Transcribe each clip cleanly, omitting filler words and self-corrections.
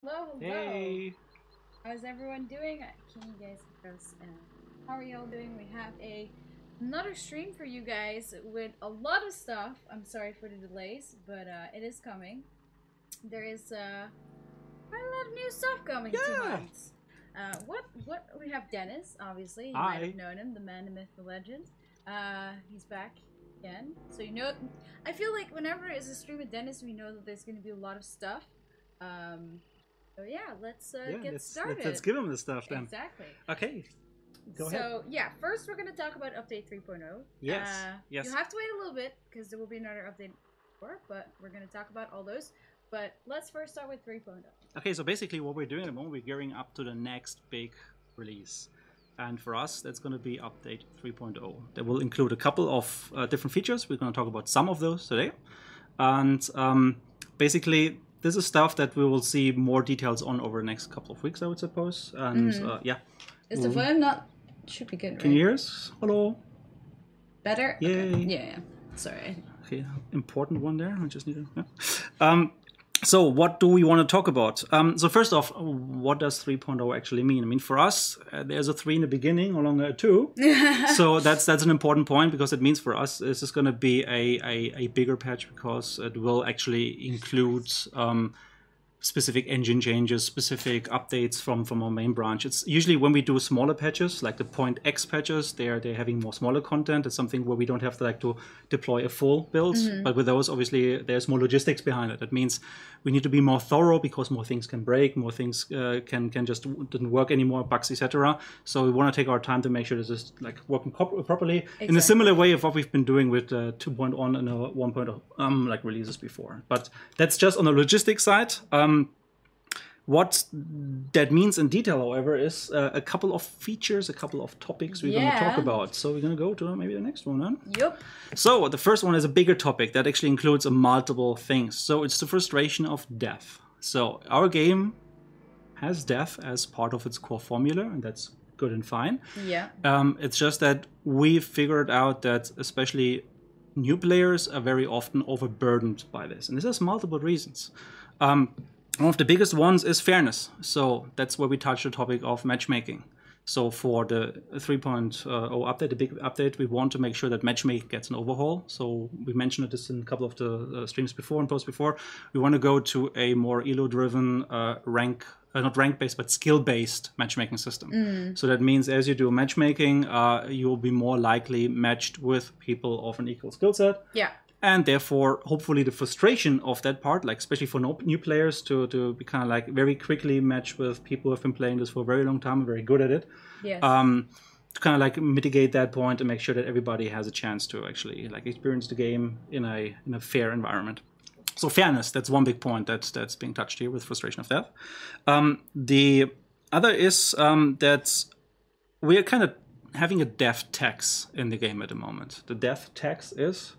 Hello, hello. Hey. How's everyone doing? Can you guys give us how are y'all doing? We have another stream for you guys with a lot of stuff. I'm sorry for the delays, but it is coming. There is quite a lot of new stuff coming to Yeah. Hunt. What we have Dennis, obviously. You might have Hi. known him, the man, the myth, the legend. He's back again. So you know I feel like whenever it's a stream with Dennis, we know that there's gonna be a lot of stuff. Um so yeah, let's Yeah, get let's started. give him the stuff then. Exactly. Okay, go ahead. So yeah, first we're gonna talk about update 3.0. Yes. You Yes. have to wait a little bit because there will be another update before, but we're gonna talk about all those. But let's first start with 3.0. Okay, so basically what we're doing at the moment, we're gearing up to the next big release. And for us, that's going to be update 3.0. That will include a couple of different features. We're going to talk about some of those today. And basically, this is stuff that we will see more details on over the next couple of weeks, I would suppose. And yeah. Is the volume not should be good, Can you right? hear us? Hello? Better? Okay. Yay. Yeah. Sorry. Okay, important one there. I just need to. Yeah. So what do we want to talk about? So first off, what does 3.0 actually mean? I mean, for us, there's a 3 in the beginning, along a 2. So that's an important point because it means for us this is going to be a bigger patch because it will actually include specific engine changes, specific updates from our main branch. It's usually when we do smaller patches, like the point X patches, they're having more smaller content. It's something where we don't have to deploy a full build. But with those, obviously, there's more logistics behind it. That means we need to be more thorough because more things can break, more things can just didn't work anymore, bugs, etc. So we want to take our time to make sure this is like working properly in a similar way of what we've been doing with 2.1 and 1.0 like releases before. But that's just on the logistics side. What that means in detail, however, is a couple of features, a couple of topics we're going to talk about. So we're going to go to maybe the next one, huh? Yep. So the first one is a bigger topic that actually includes multiple things. So it's the frustration of death. So our game has death as part of its core formula, and that's good and fine. Yeah. It's just that we figured out that especially new players are very often overburdened by this, and this has multiple reasons. One of the biggest ones is fairness. So that's where we touch the topic of matchmaking. So for the 3.0 update, the big update, we want to make sure that matchmaking gets an overhaul. So we mentioned this in a couple of the streams before and posts before. We want to go to a more elo-driven not rank-based, but skill-based matchmaking system. So that means as you do matchmaking, you will be more likely matched with people of an equal skill set. Yeah. And therefore, hopefully, the frustration of that part, like especially for new players, to be kind of like very quickly match with people who have been playing this for a very long time and very good at it. Yes. To kind of like mitigate that point and make sure that everybody has a chance to actually like experience the game in a fair environment. So fairness, that's one big point that's being touched here with frustration of death. The other is that we are kind of having a death tax in the game at the moment. The death tax is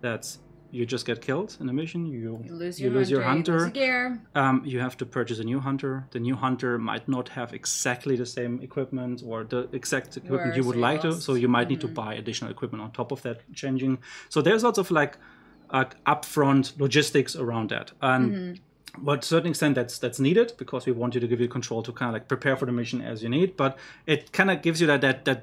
that you just get killed in a mission. You lose your hunter. You lose gear. You have to purchase a new hunter. The new hunter might not have exactly the same equipment or the exact equipment you would like to. So you might need to buy additional equipment on top of that changing. So there's lots of like upfront logistics around that. And but to a certain extent that's needed because we want you to give you control to kind of like prepare for the mission as you need. But it kind of gives you that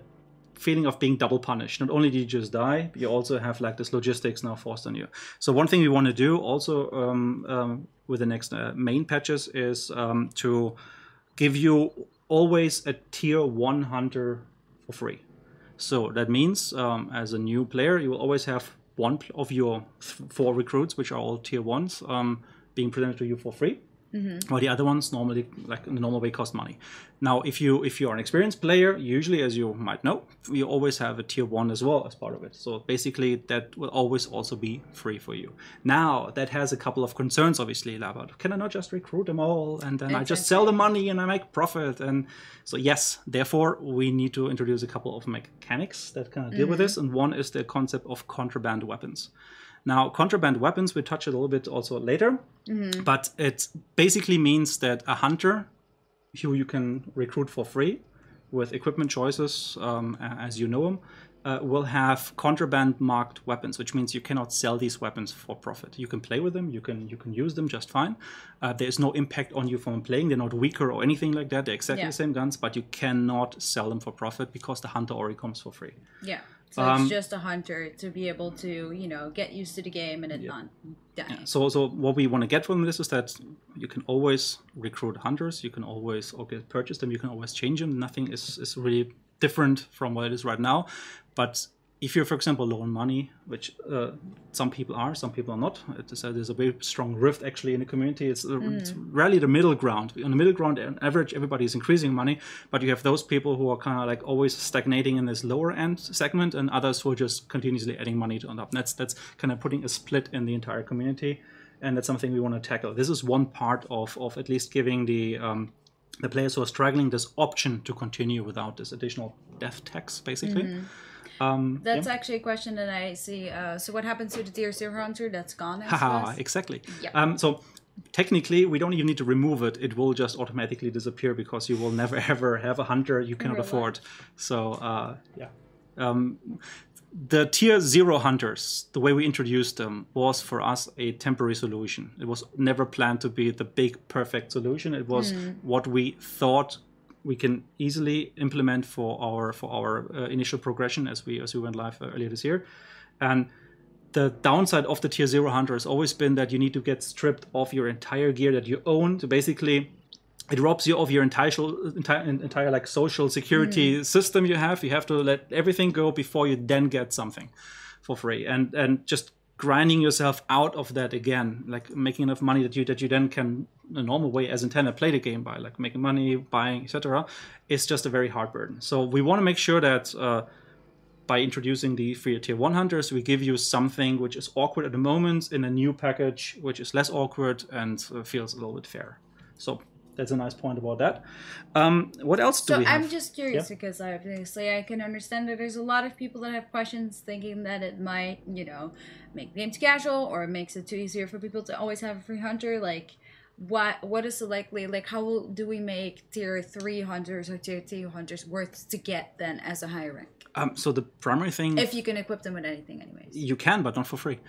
feeling of being double punished. Not only do you just die, but you also have like this logistics now forced on you. So one thing we want to do also with the next main patches is to give you always a tier 1 hunter for free. So that means as a new player, you will always have one of your 4 recruits, which are all tier 1s, being presented to you for free. While the other ones normally, like in the normal way, cost money. Now, if you are an experienced player, usually, as you might know, you always have a tier 1 as well as part of it. So basically, that will always also be free for you. Now, that has a couple of concerns, obviously, about can I not just recruit them all and then I just sell the money and I make profit? And so yes, therefore, we need to introduce a couple of mechanics that kind of deal with this. And one is the concept of contraband weapons. Now, contraband weapons, we touch it a little bit also later, but it basically means that a hunter who you can recruit for free with equipment choices as you know them will have contraband marked weapons, which means you cannot sell these weapons for profit. You can play with them, you can use them just fine. There is no impact on you from playing. They're not weaker or anything like that. They're exactly the same guns, but you cannot sell them for profit because the hunter already comes for free. Yeah. So it's just a hunter to be able to, you know, get used to the game and it not die. Yeah. So what we want to get from this is that you can always recruit hunters. You can always purchase them. You can always change them. Nothing is really different from what it is right now. But if you're, for example, low on money, which some people are, some people are not, there's a very strong rift actually in the community. It's rarely the middle ground. On the middle ground, on average, everybody is increasing money, but you have those people who are kind of like always stagnating in this lower end segment, and others who are just continuously adding money on top. And that's kind of putting a split in the entire community, and that's something we want to tackle. This is one part of at least giving the players who are struggling this option to continue without this additional death tax, basically. That's actually a question that I see. So what happens to the tier 0 hunter? That's gone. Exactly. Yeah. So technically, we don't even need to remove it. It will just automatically disappear because you will never ever have a hunter you cannot afford. So the tier 0 hunters, the way we introduced them was for us a temporary solution. It was never planned to be the big perfect solution. It was what we thought we can easily implement for our initial progression as we went live earlier this year. And the downside of the tier 0 hunter has always been that you need to get stripped of your entire gear that you own. So basically, it robs you of your entire like social security system you have. You have to let everything go before you then get something for free. And just grinding yourself out of that again, like making enough money that you then can, a normal way as intended, play the game by, like making money, buying, etc., is just a very hard burden. So we want to make sure that by introducing the free tier 1 hunters, we give you something which is awkward at the moment in a new package, which is less awkward and feels a little bit fair. So that's a nice point about that. What else do we have? I'm just curious because obviously I can understand that there's a lot of people that have questions thinking that it might, you know, make the game too casual or it makes it too easier for people to always have a free hunter. Like, what is the likely, like, how do we make tier 3 hunters or tier 2 hunters worth to get then as a higher rank? So the primary thing... If you can equip them with anything anyways. You can, but not for free.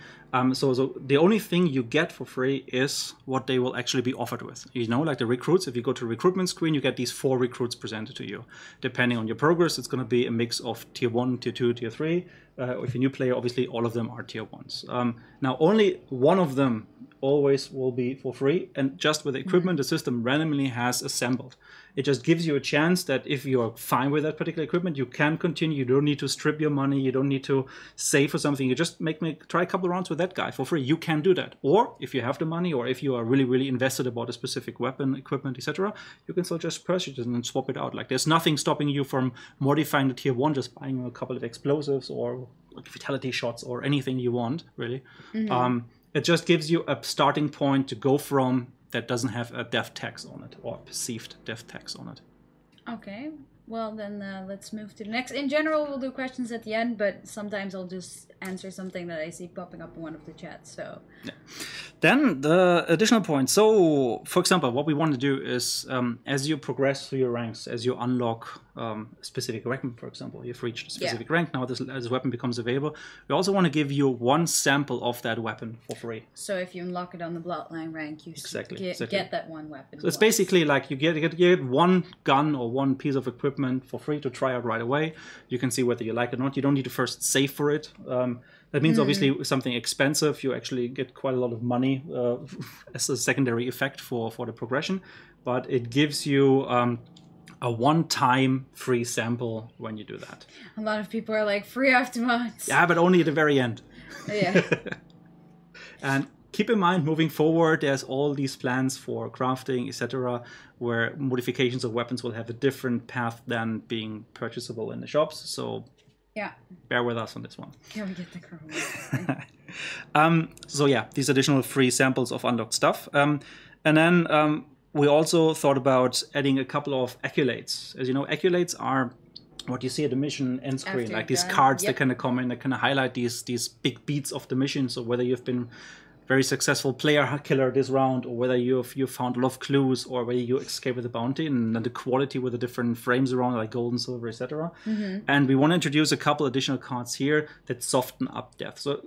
So the only thing you get for free is what they will actually be offered with. You know, like the recruits, if you go to the recruitment screen, you get these 4 recruits presented to you. Depending on your progress, it's going to be a mix of tier 1, tier 2, tier 3. If you're a new player, obviously all of them are tier 1s. Now, only one of them always will be for free, and just with the equipment the system randomly has assembled. It just gives you a chance that if you're fine with that particular equipment, you can continue. You don't need to strip your money. You don't need to save for something. You just try a couple of rounds with that guy for free. You can do that. Or if you have the money, or if you are really, really invested about a specific weapon, equipment, etc., you can still just purchase it and swap it out. Like, there's nothing stopping you from modifying the tier 1, just buying a couple of explosives or vitality shots or anything you want, really. It just gives you a starting point to go from that doesn't have a death tax on it or perceived death tax on it. Okay. Well, then let's move to the next. In general, we'll do questions at the end, but sometimes I'll just answer something that I see popping up in one of the chats. So, yeah. Then the additional point. So, for example, what we want to do is, as you progress through your ranks, as you unlock a specific weapon, for example, you've reached a specific rank, now this weapon becomes available. We also want to give you one sample of that weapon for free. So if you unlock it on the Bloodline rank, you get that one weapon. So it's basically like you get one gun or one piece of equipment for free to try out right away. You can see whether you like it or not. You don't need to first save for it. That means obviously something expensive, you actually get quite a lot of money as a secondary effect for the progression. But it gives you a one-time free sample when you do that. A lot of people are like, free after months. Yeah, but only at the very end. Yeah. And keep in mind, moving forward, there's all these plans for crafting, etc., where modifications of weapons will have a different path than being purchasable in the shops. So yeah, bear with us on this one. Can we get the corona? So yeah, these additional free samples of unlocked stuff. And then we also thought about adding a couple of accolades. As you know, accolades are what you see at the mission end screen, after like these cards that kind of come in, that kind of highlight these big beats of the mission. So whether you've been very successful player killer this round, or whether you've found a lot of clues, or whether you escape with a bounty, and then the quality with the different frames around, like gold and silver, etc. And we want to introduce a couple additional cards here that soften up death. So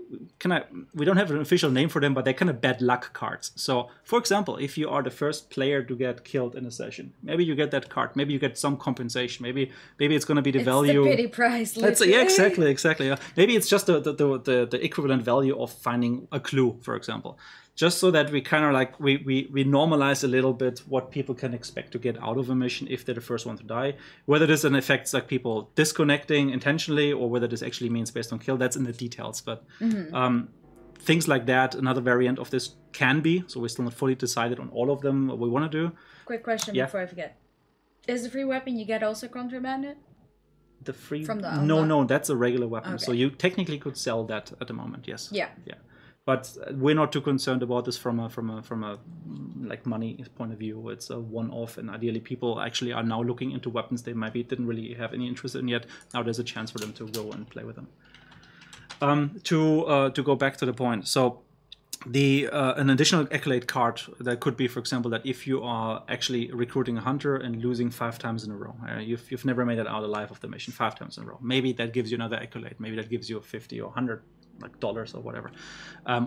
we don't have an official name for them, but they're kind of bad luck cards. So for example, if you are the first player to get killed in a session, maybe you get that card, maybe you get some compensation, maybe it's going to be the value. The pity price. Yeah, exactly. Yeah. Maybe it's just the equivalent value of finding a clue, for example, just so that we kind of like we normalize a little bit what people can expect to get out of a mission if they're the first one to die. Whether this affects like people disconnecting intentionally, or whether this actually means based on kill, that's in the details. But things like that, another variant of this can be. So we're still not fully decided on all of them what we want to do. Quick question before I forget: is the free weapon you get also contrabanded? The free from the no, that's a regular weapon. Okay. So you technically could sell that at the moment. Yes. Yeah. But we're not too concerned about this from a like money point of view. It's a one-off, and ideally people actually are now looking into weapons they didn't really have any interest in yet. Now there's a chance for them to go and play with them. To go back to the point, so an additional accolade card that could be, for example, that if you are actually recruiting a hunter and losing 5 times in a row, you've never made it out alive of the mission 5 times in a row. Maybe that gives you another accolade. Maybe that gives you 50 or 100 like dollars or whatever,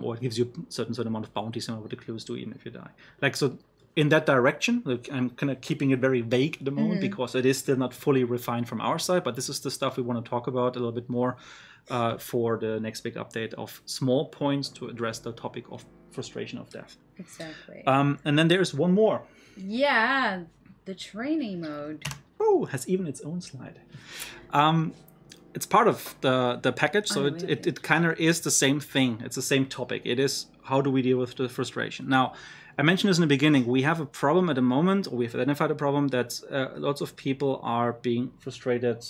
or it gives you a certain amount of bounty, similar what the clues do, even if you die. Like so. In that direction, like, I'm kind of keeping it very vague at the moment because it is still not fully refined from our side. But this is the stuff we want to talk about a little bit more for the next big update of small points to address the topic of frustration of death. Exactly. And then there's one more. Yeah, the training mode. Oh, has even its own slide. It's part of the package, so it kind of is the same thing. It's the same topic. It is how do we deal with the frustration. Now, I mentioned this in the beginning. We have a problem at the moment, or we've identified a problem that lots of people are being frustrated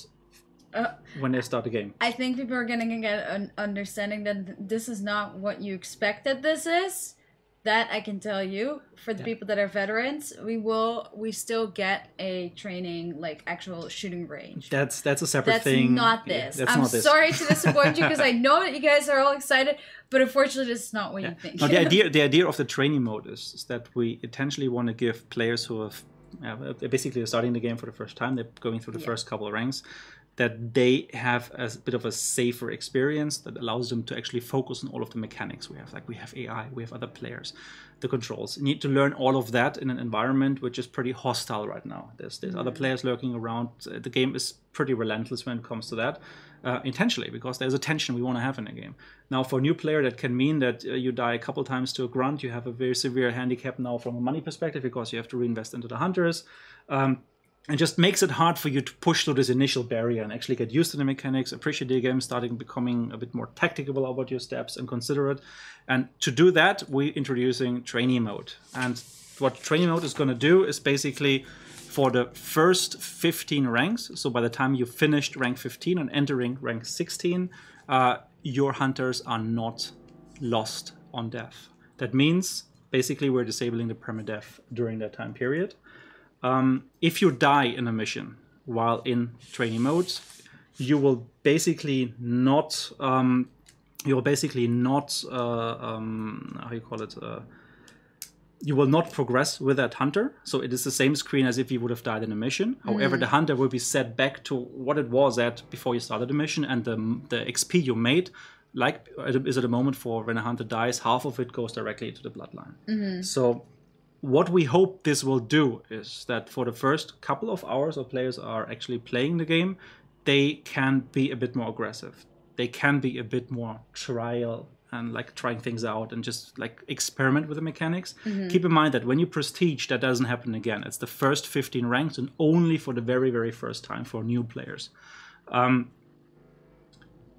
when they start the game. I think people are going to get an understanding that this is not what you expected this is. That I can tell you. For the people that are veterans, we still get a training, like actual shooting range. That's a separate thing. That's not this. I'm sorry to disappoint you because I know that you guys are all excited, but unfortunately, this is not what you think. No, the idea of the training mode is that we intentionally want to give players who have basically starting the game for the first time, they're going through the first couple of ranks, that they have a bit of a safer experience that allows them to actually focus on all of the mechanics we have. Like we have AI, we have other players, the controls. You need to learn all of that in an environment which is pretty hostile right now. There's other players lurking around. The game is pretty relentless when it comes to that, intentionally, because there's a tension we want to have in the game. Now, for a new player, that can mean that you die a couple times to a grunt. You have a very severe handicap now from a money perspective because you have to reinvest into the hunters. And just makes it hard for you to push through this initial barrier and actually get used to the mechanics, appreciate the game, becoming a bit more tactical about your steps and considerate. And to do that, we're introducing trainee mode. And what trainee mode is going to do is basically for the first 15 ranks, so by the time you finished rank 15 and entering rank 16, your hunters are not lost on death. That means basically we're disabling the permadeath during that time period. If you die in a mission while in training mode, you will basically not, how you call it, you will not progress with that hunter. So it is the same screen as if you would have died in a mission. However, the hunter will be set back to what it was at before you started the mission, and the XP you made, like is at a moment for when a hunter dies, half of it goes directly into the bloodline. So what we hope this will do is that for the first couple of hours our players are actually playing the game, they can be a bit more aggressive. They can be a bit more trial and like trying things out and just like experiment with the mechanics. Keep in mind that when you prestige, that doesn't happen again. It's the first 15 ranks and only for the very, very first time for new players.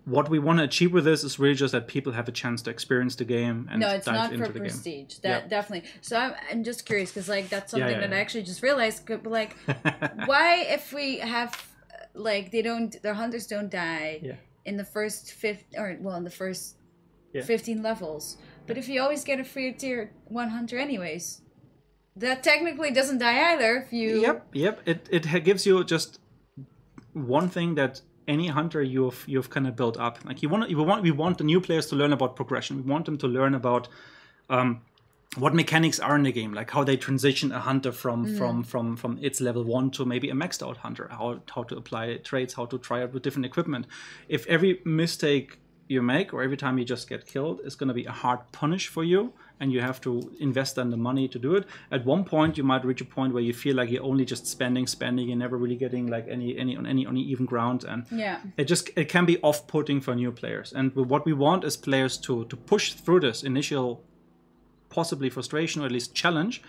What we want to achieve with this is really just that people have a chance to experience the game and dive into the game. No, it's not for prestige. That definitely. So I'm just curious because like that's something that I actually just realized. Like, why if we have like their hunters don't die in the first 15 levels, but if you always get a free tier 1 hunter anyways, that technically doesn't die either. If you it gives you just one thing that any hunter you've kind of built up. Like we want the new players to learn about progression. We want them to learn about what mechanics are in the game, like how they transition a hunter from its level 1 to maybe a maxed out hunter, how to apply traits, how to try out with different equipment. If every mistake you make or every time you just get killed is going to be a hard punish for you, and you have to invest then the money to do it, at one point you might reach a point where you feel like you're only just spending, you're never really getting like any on any even ground, and it can be off-putting for new players. And what we want is players to push through this initial possibly frustration or at least challenge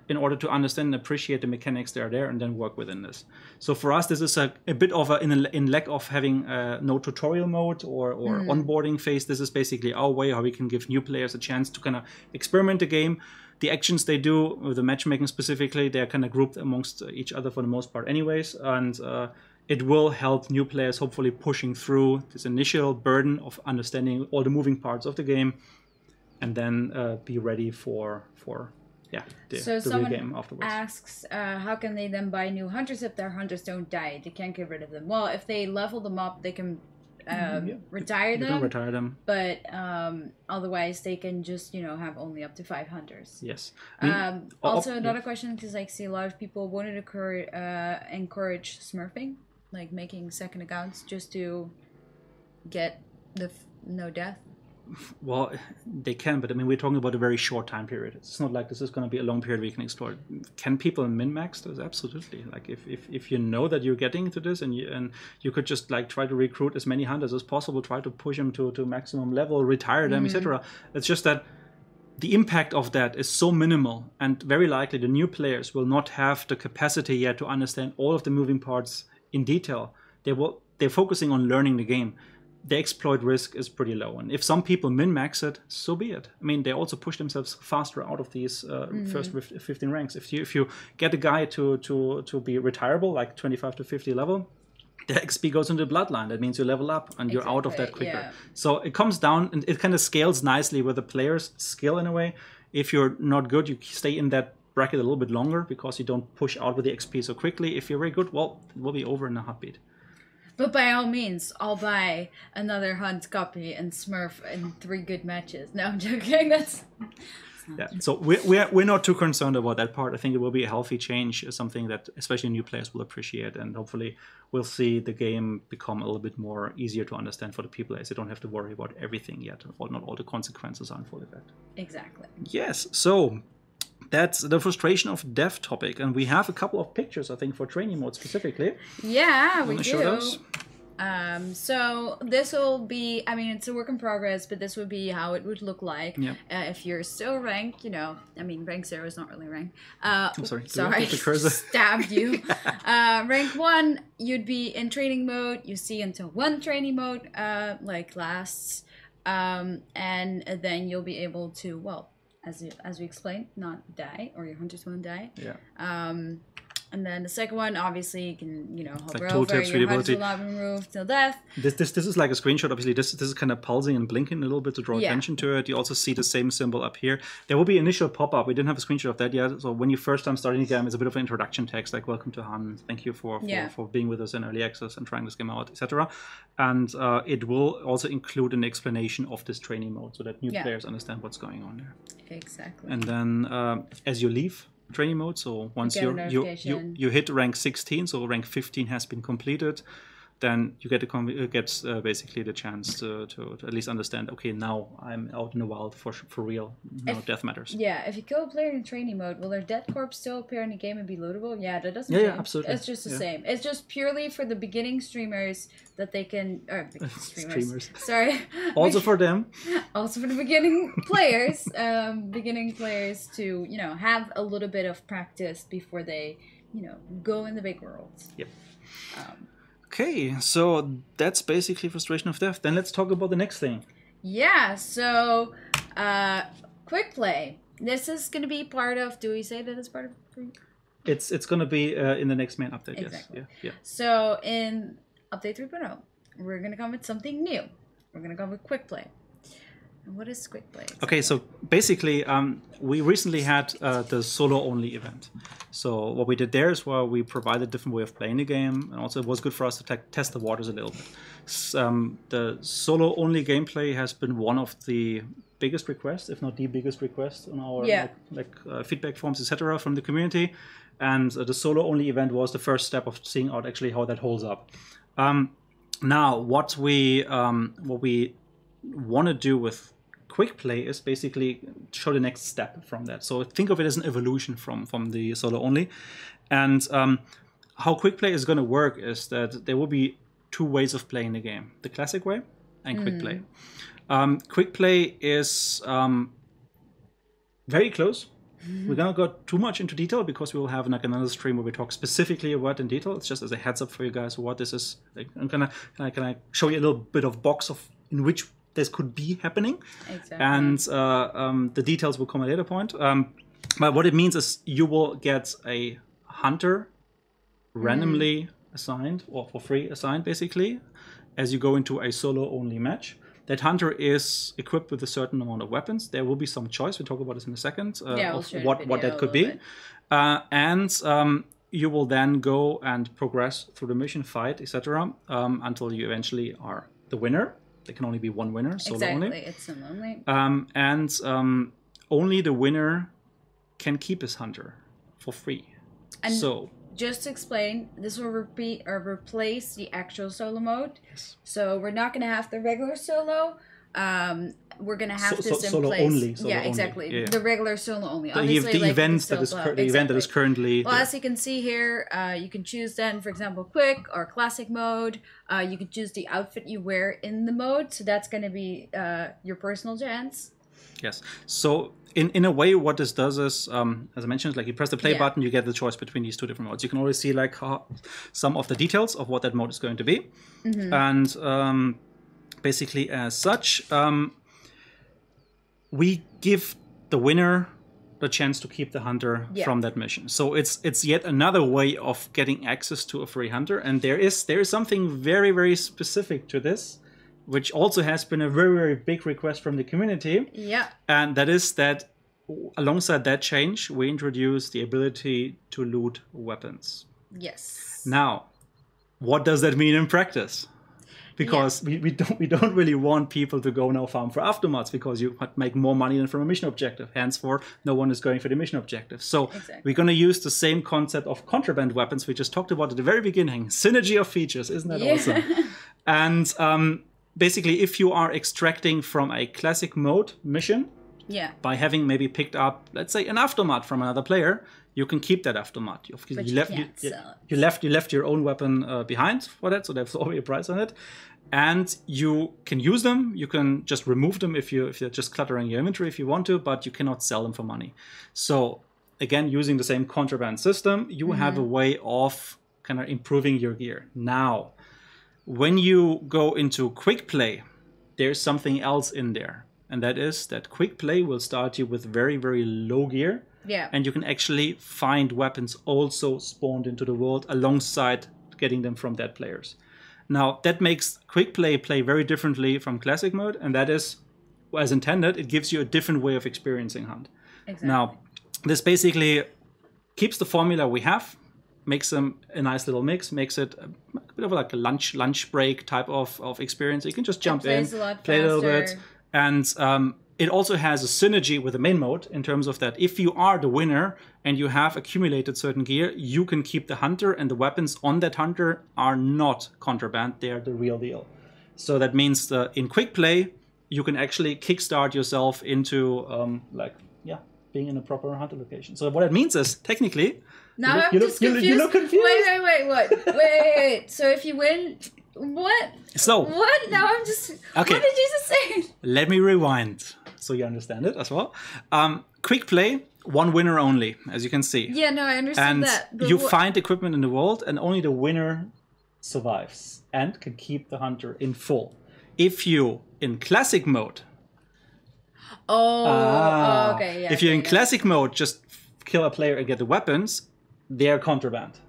in order to understand and appreciate the mechanics that are there and then work within this. So for us, this is a bit of in lack of having no tutorial mode or onboarding phase. This is basically our way how we can give new players a chance to kind of experiment the game. The actions they do, with the matchmaking specifically, they're kind of grouped amongst each other for the most part anyways. And it will help new players hopefully pushing through this initial burden of understanding all the moving parts of the game, and then be ready for the real game afterwards. Asks, how can they then buy new hunters if their hunters don't die? They can't get rid of them. Well, if they level them up, they can retire them. You can retire them. But otherwise, they can just have only up to 5 hunters. Yes. Also, another question, because I see a lot of people wanted to encourage smurfing, like making second accounts just to get the no death. Well, they can, but I mean, we're talking about a very short time period. It's not like this is going to be a long period we can explore. Can people min-max this? Absolutely. Like if you know that you're getting into this and you could just like try to recruit as many hunters as possible, try to push them to maximum level, retire them, etc. It's just that the impact of that is so minimal, and very likely the new players will not have the capacity yet to understand all of the moving parts in detail. They're focusing on learning the game. The exploit risk is pretty low, and if some people min-max it, so be it. I mean, they also push themselves faster out of these first 15 ranks. If you get a guy to be retirable, like 25 to 50 level, the XP goes into the bloodline. That means you level up and you're out of that quicker. Yeah. So it comes down, and it kind of scales nicely with the player's skill in a way. If you're not good, you stay in that bracket a little bit longer because you don't push out with the XP so quickly. If you're very good, well, it will be over in a heartbeat. But by all means, I'll buy another Hunt copy and Smurf in 3 good matches. No, I'm joking. That's So we're not too concerned about that part. I think it will be a healthy change, something that especially new players will appreciate, and hopefully we'll see the game become a little bit more easier to understand for the people, as they don't have to worry about everything yet, or not all the consequences are in full effect. Exactly. Yes. So that's the frustration of death topic, and we have a couple of pictures, I think, for training mode specifically. Yeah, we do. Show those? So this will be, I mean, it's a work in progress, but this would be how it would look like if you're still ranked, I mean, rank 0 is not really rank. I'm sorry. The cursor stabbed you. Rank 1, you'd be in training mode. You see until 1 training mode, like lasts, and then you'll be able to, well, as we explained, not die, or your hunters won't die. Yeah. And then the second one, obviously, you can, hover like over, your hunters readability. will not be removed till death. This is like a screenshot. Obviously, this is kind of pulsing and blinking a little bit to draw attention to it. You also see the same symbol up here. There will be initial pop-up. We didn't have a screenshot of that yet. So when you first time starting the game, it's a bit of an introduction text, like "Welcome to Han. Thank you for being with us in early access and trying this game out, etc." And it will also include an explanation of this training mode, so that new players understand what's going on there. Exactly. And then as you leave training mode, so once you hit rank 16, so rank 15 has been completed, then you get basically the chance to at least understand, okay, now I'm out in the wild for real. Now death matters. Yeah, if you kill a player in training mode, will their dead corpse still appear in the game and be lootable? Yeah, that doesn't change. Yeah, absolutely. It's just the same. It's just purely for the beginning streamers that they can... streamers. Sorry. Also for them. Also for the beginning players. To, have a little bit of practice before they, go in the big world. Yep. Okay, so that's basically frustration of death. Then let's talk about the next thing. Yeah, so quick play. This is going to be part of. Do we say that it's part of? It's going to be in the next main update. Exactly. Yes. Yeah. So in update 3.0, we're going to come with something new. We're going to come with quick play. What is quick play? Exactly? Okay, so basically, we recently had the solo-only event. So what we did there is where we provided a different way of playing the game, and also it was good for us to test the waters a little bit. The solo-only gameplay has been one of the biggest requests, if not the biggest request, on our feedback forms, etc., from the community. And the solo-only event was the first step of seeing out actually how that holds up. Now, what we want to do with quick play is basically show the next step from that. So think of it as an evolution from the solo only. And how quick play is going to work is that there will be two ways of playing the game: the classic way and quick play. Quick play is very close. We're gonna go too much into detail because we will have like another stream where we talk specifically about in detail. It's just as a heads up for you guys what this is. Like, can I show you a little bit of box of in which this could be happening, exactly. And the details will come at a later point. But what it means is you will get a hunter randomly assigned or for free assigned basically as you go into a solo only match. That hunter is equipped with a certain amount of weapons. There will be some choice. We'll talk about this in a second of what that could be. And you will then go and progress through the mission, fight, etc. Until you eventually are the winner. There can only be one winner, solo only. Exactly, it's solo only. And only the winner can keep his hunter for free. And so just to explain, this will repeat or replace the actual solo mode. Yes. So we're not going to have the regular solo. We're going to have this in solo place. Only, yeah, exactly. Yeah. The regular solo only. The event that is currently. Well, as you can see here, you can choose then, for example, quick or classic mode. You can choose the outfit you wear in the mode. So that's going to be your personal chance. Yes. So in a way, what this does is, as I mentioned, like you press the play button, you get the choice between these two different modes. You can already see like some of the details of what that mode is going to be, and basically as such, we give the winner the chance to keep the hunter from that mission. So it's yet another way of getting access to a free hunter, and there is something very, very specific to this, which also has been a very, very big request from the community. Yeah. And that is that alongside that change, we introduce the ability to loot weapons. Yes. Now, what does that mean in practice? Because we don't really want people to go now farm for aftermaths because you make more money than from a mission objective. Henceforth, no one is going for the mission objective. So we're going to use the same concept of contraband weapons we just talked about at the very beginning. Synergy of features. Isn't that awesome? And basically, if you are extracting from a classic mode mission, by having maybe picked up, let's say, an aftermath from another player, you can keep that aftermath. You left your own weapon behind for that, so there's already a price on it, and you can use them. You can just remove them if you're just cluttering your inventory if you want to, but you cannot sell them for money. So again, using the same contraband system, you have a way of kind of improving your gear. Now, when you go into quick play, there's something else in there. And that is that quick play will start you with very, very low gear. Yeah. And you can actually find weapons also spawned into the world alongside getting them from dead players. Now, that makes quick play very differently from classic mode. And that is, as intended, it gives you a different way of experiencing hunt. Exactly. Now, this basically keeps the formula we have, makes them a nice little mix, makes it a bit of like a lunch break type of experience. You can just jump in, play a little bit. And it also has a synergy with the main mode in terms of that if you are the winner and you have accumulated certain gear, you can keep the hunter, and the weapons on that hunter are not contraband. They are the real deal. So that means in quick play, you can actually kickstart yourself into being in a proper hunter location. So what it means is, technically... Now I'm just confused. You look confused. Wait, what? Wait. So if you win... What? So what? Now I'm just... Okay. What did you just say? Let me rewind so you understand it as well. Quick play, one winner only, as you can see. Yeah, no, I understand that. And you find equipment in the world, and only the winner survives and can keep the hunter in full. If you, in classic mode... okay, yeah. If you're in classic mode, just kill a player and get the weapons, they're contraband.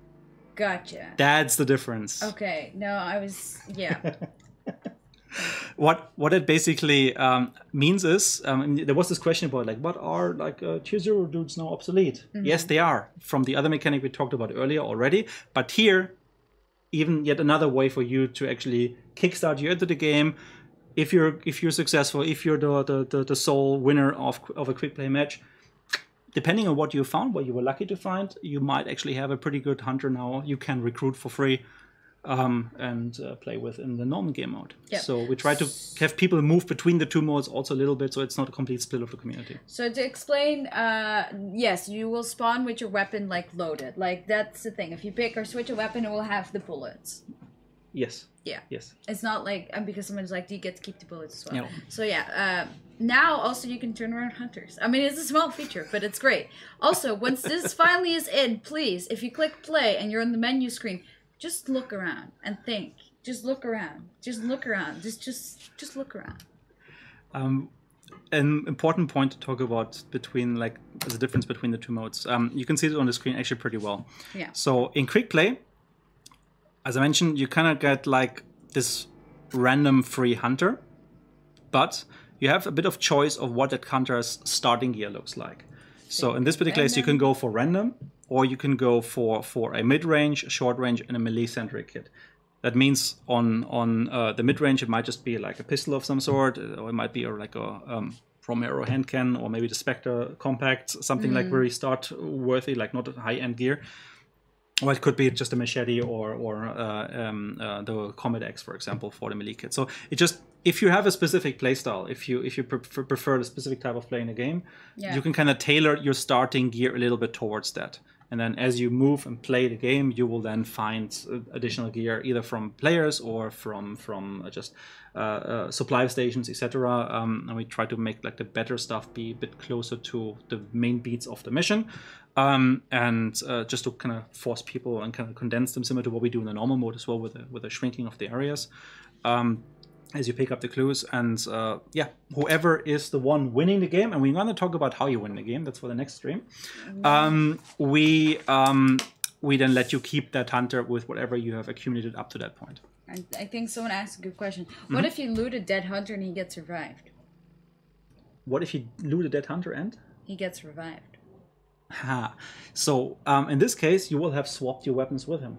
Gotcha. That's the difference. Okay. No, I was... Yeah. What it basically means is there was this question about like what are like tier 0 dudes now obsolete? Yes, they are from the other mechanic we talked about earlier already. But here, even yet another way for you to actually kickstart you into the game. If you're successful, if you're the sole winner of a quick play match, depending on what you found, what you were lucky to find, you might actually have a pretty good hunter now. You can recruit for free. And play with in the normal game mode. Yep. So we try to have people move between the two modes also a little bit, so it's not a complete split of the community. So to explain, yes, you will spawn with your weapon like loaded. Like that's the thing. If you pick or switch a weapon, it will have the bullets. Yes. Yeah. Yes. It's not like because someone's like, do you get to keep the bullets as well? Yeah. So yeah. Now also you can turn around hunters. I mean, it's a small feature, but it's great. Also, once this finally is in, please, if you click play and you're on the menu screen, just look around and think. Just look around. Just look around. Just look around. An important point to talk about between like the difference between the two modes. You can see it on the screen actually pretty well. Yeah. So in quick play, as I mentioned, you kind of get like this random free hunter, but you have a bit of choice of what that hunter's starting gear looks like. So in this particular case, you can go for random, or you can go for a mid-range, a short-range, and a melee-centric kit. That means on the mid-range, it might just be like a pistol of some sort, or it might be like a Romero hand cannon, or maybe the Spectre compact, something like very start-worthy, like not a high-end gear. Or it could be just a machete or the Combat Axe, for example, for the melee kit. So it just, if you have a specific playstyle, if you prefer a specific type of play in a game, you can kind of tailor your starting gear a little bit towards that. And then as you move and play the game, you will then find additional gear either from players or from just supply stations, etc. And we try to make like the better stuff be a bit closer to the main beats of the mission. And just to kind of force people and kind of condense them, similar to what we do in the normal mode as well, with the shrinking of the areas as you pick up the clues. And whoever is the one winning the game, and we're going to talk about how you win the game. That's for the next stream. We then let you keep that hunter with whatever you have accumulated up to that point. I think someone asked a good question. What if you loot a dead hunter and he gets revived? What if you loot a dead hunter and he gets revived? So in this case, you will have swapped your weapons with him.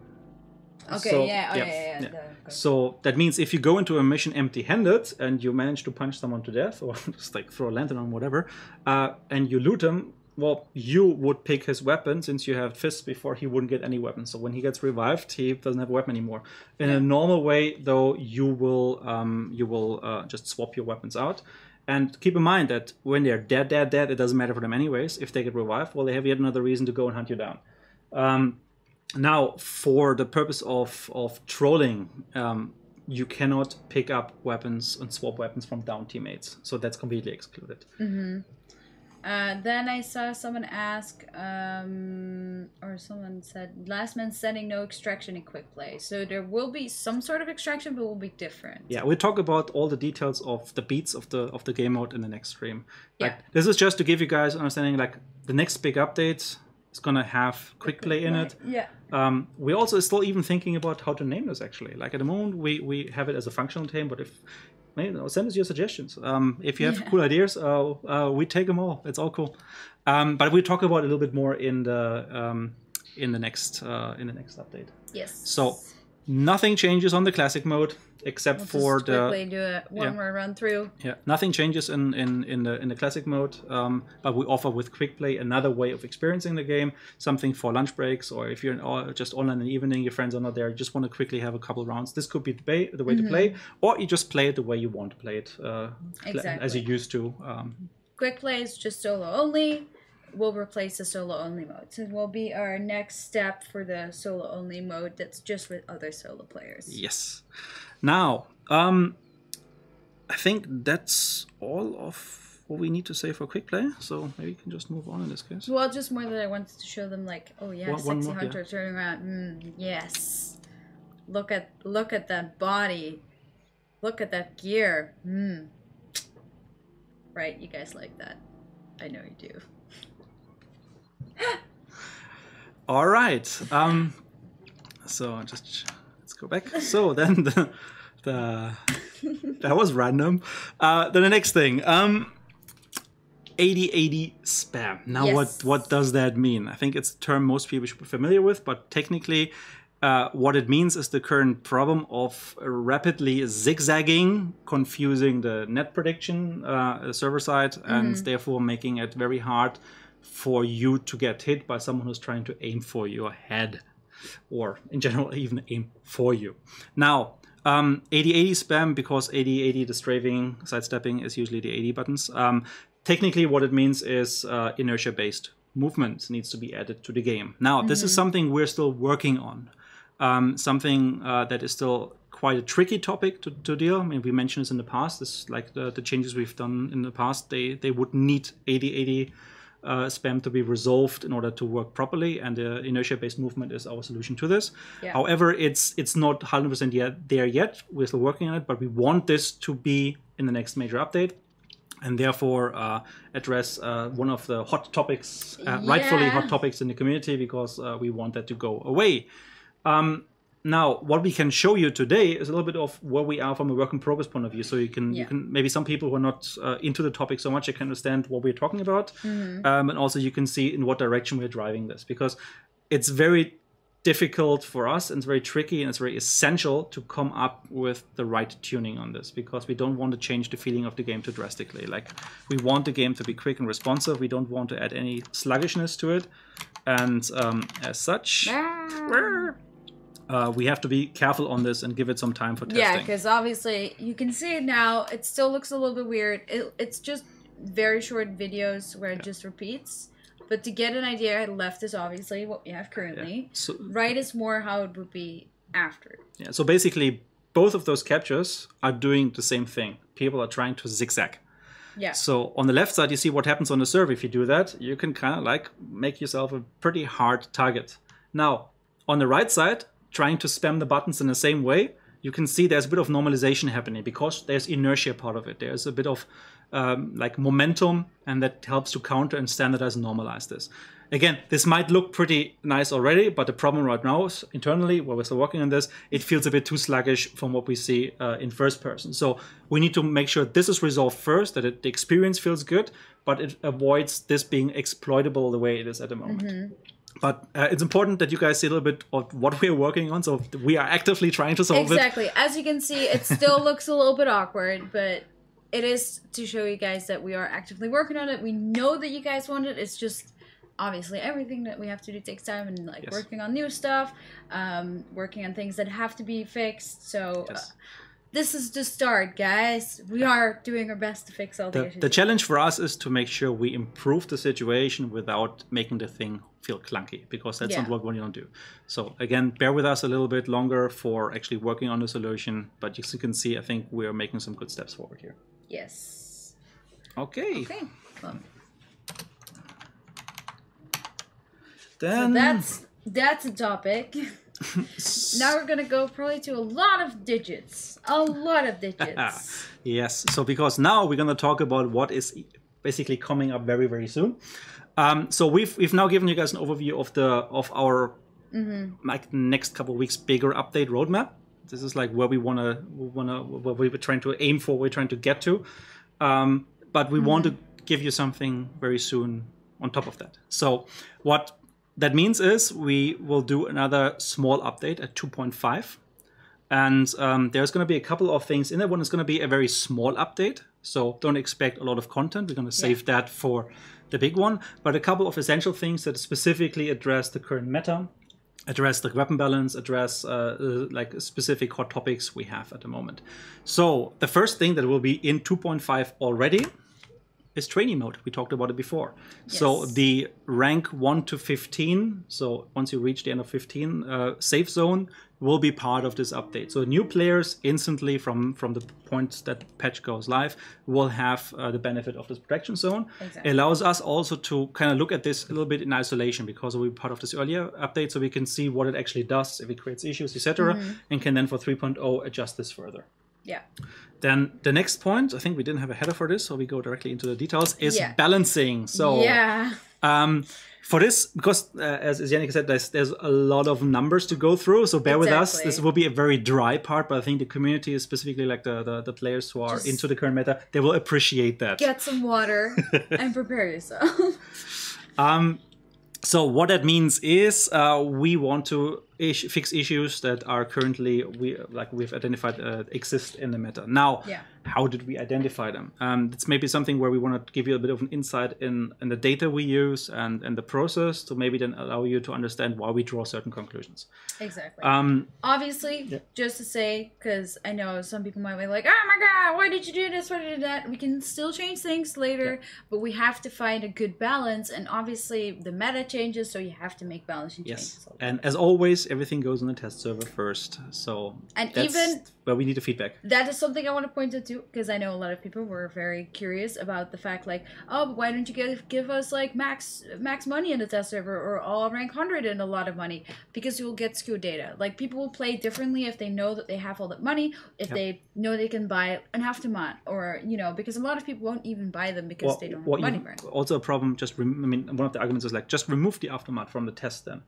Okay, so, yeah. So that means if you go into a mission empty-handed and you manage to punch someone to death, or just like throw a lantern on whatever, and you loot him, well, you would pick his weapon since you have fists before he wouldn't get any weapons. So when he gets revived, he doesn't have a weapon anymore. In a normal way, though, you will just swap your weapons out. And keep in mind that when they're dead, it doesn't matter for them anyways. If they get revived, well, they have yet another reason to go and hunt you down. Now, for the purpose of trolling, you cannot pick up weapons and swap weapons from down teammates. So that's completely excluded. Mm-hmm. Then I saw someone ask, or someone said, last man setting no extraction in quick play. So there will be some sort of extraction, but will be different. Yeah, we'll talk about all the details of the beats of the game mode in the next stream. Yeah. Like, this is just to give you guys an understanding, like the next big update is going to have quick play in it. Yeah. We also still even thinking about how to name this actually. Like at the moment, we have it as a functional name, but if... send us your suggestions. If you have cool ideas, we take them all. It's all cool. But we'll talk about it a little bit more in the next update. Yes. So nothing changes on the classic mode except for just quickly do a one more run through. Yeah, nothing changes in the classic mode. But we offer with quick play another way of experiencing the game. Something for lunch breaks, or if you're just online in the evening, your friends are not there, you just want to quickly have a couple rounds. This could be the way to play, or you just play it the way you want to play it, as you used to. Quick play is just solo only. We'll replace the solo only mode. So it will be our next step for the solo only mode that's just with other solo players. Yes. Now, I think that's all of what we need to say for quick play. So maybe you can just move on in this case. Well, just more that I wanted to show them, like, oh yeah, sexy hunter turning around. Yes. Look at that body. Look at that gear. Right, you guys like that. I know you do. All right. So just let's go back. So then That was random. Then the next thing. 8080 spam. Now, what does that mean? I think it's a term most people should be familiar with, but technically, what it means is the current problem of rapidly zigzagging, confusing the net prediction server side, and therefore making it very hard for you to get hit by someone who's trying to aim for your head, or in general, even aim for you. Now, 8080 spam, because 8080, the strafing, sidestepping, is usually the 80 buttons. Technically, what it means is inertia-based movement needs to be added to the game. Now, this is something we're still working on. Something that is still quite a tricky topic to deal. I mean, we mentioned this in the past. This, like the changes we've done in the past, they would need 8080 spam to be resolved in order to work properly, and the inertia-based movement is our solution to this. Yeah. However, it's not 100% there yet. We're still working on it, but we want this to be in the next major update, and therefore address one of the hot topics, rightfully hot topics in the community, because we want that to go away. Now, what we can show you today is a little bit of where we are from a work in progress point of view. So you can maybe some people who are not into the topic so much, they can understand what we're talking about. And also you can see in what direction we're driving this, because it's very difficult for us, and it's very tricky, and it's very essential to come up with the right tuning on this, because we don't want to change the feeling of the game too drastically. Like, we want the game to be quick and responsive. We don't want to add any sluggishness to it. And as such, we have to be careful on this and give it some time for testing. Yeah, because obviously you can see it now. It still looks a little bit weird. It's just very short videos where it just repeats. But to get an idea, left is obviously what we have currently. Yeah. So, right is more how it would be after. Yeah. So basically, both of those captures are doing the same thing. People are trying to zigzag. Yeah. So on the left side, you see what happens on the server. If you do that, you can kind of like make yourself a pretty hard target. Now, on the right side, trying to spam the buttons in the same way, you can see there's a bit of normalization happening, because there's inertia part of it. There's a bit of like momentum, and that helps to counter and standardize and normalize this. Again, this might look pretty nice already, but the problem right now is internally, while we're still working on this, it feels a bit too sluggish from what we see in first person. So we need to make sure this is resolved first, that the experience feels good, but it avoids this being exploitable the way it is at the moment. But it's important that you guys see a little bit of what we're working on. So we are actively trying to solve it. Exactly. As you can see, it still looks a little bit awkward, but it is to show you guys that we are actively working on it. We know that you guys want it. It's just obviously everything that we have to do takes time, and like working on new stuff, working on things that have to be fixed. So this is the start, guys. We are doing our best to fix all the issues. The challenge for us is to make sure we improve the situation without making the thing feel clunky, because that's not what we want to do. So again, bear with us a little bit longer for actually working on the solution. But as you can see, I think we are making some good steps forward here. Yes. Okay. Well. Then so that's a topic. Now we're gonna go probably to a lot of digits. Yes. So because now we're gonna talk about what is basically coming up very, very soon. So we've now given you guys an overview of our like next couple of weeks bigger update roadmap. This is like where what we were trying to aim for, we're trying to get to. But we want to give you something very soon on top of that. So what that means is we will do another small update at 2.5. And there's going to be a couple of things in there. One is going to be a very small update. So don't expect a lot of content. We're going to save that for the big one. But a couple of essential things that specifically address the current meta, address the weapon balance, address like specific hot topics we have at the moment. So the first thing that will be in 2.5 already is training mode. We talked about it before. Yes. So the rank 1 to 15, so once you reach the end of 15, safe zone will be part of this update. So new players instantly from the point that patch goes live will have the benefit of this protection zone. Exactly. It allows us also to kind of look at this a little bit in isolation, because we'll be part of this earlier update, so we can see what it actually does, if it creates issues, etc., and can then for 3.0 adjust this further. Yeah. Then the next point, I think we didn't have a header for this, so we go directly into the details, is balancing. So For this, because as Yannick said, there's a lot of numbers to go through, so bear with us. This will be a very dry part, but I think the community, specifically like the players who are into the current meta, they will appreciate that. Get some water and prepare yourself. So what that means is we want to fix issues that are currently we've identified exist in the meta. Now, how did we identify them? It's maybe something where we want to give you a bit of an insight in the data we use and the process to maybe then allow you to understand why we draw certain conclusions. Exactly. Obviously, just to say, because I know some people might be like, oh my god, why did you do this, why did you do that? We can still change things later, but we have to find a good balance, and obviously the meta changes, so you have to make balancing changes. And as always, everything goes on the test server first, so that's where we need the feedback. That is something I want to point out too, because I know a lot of people were very curious about the fact, like, oh, but why don't you give us like max money in the test server, or all rank 100 and a lot of money? Because you will get skewed data. Like, people will play differently if they know that they have all that money, if they know they can buy an aftermath, or because a lot of people won't even buy them because they don't have money for it. Also a problem. One of the arguments is like, just remove the aftermath from the test then.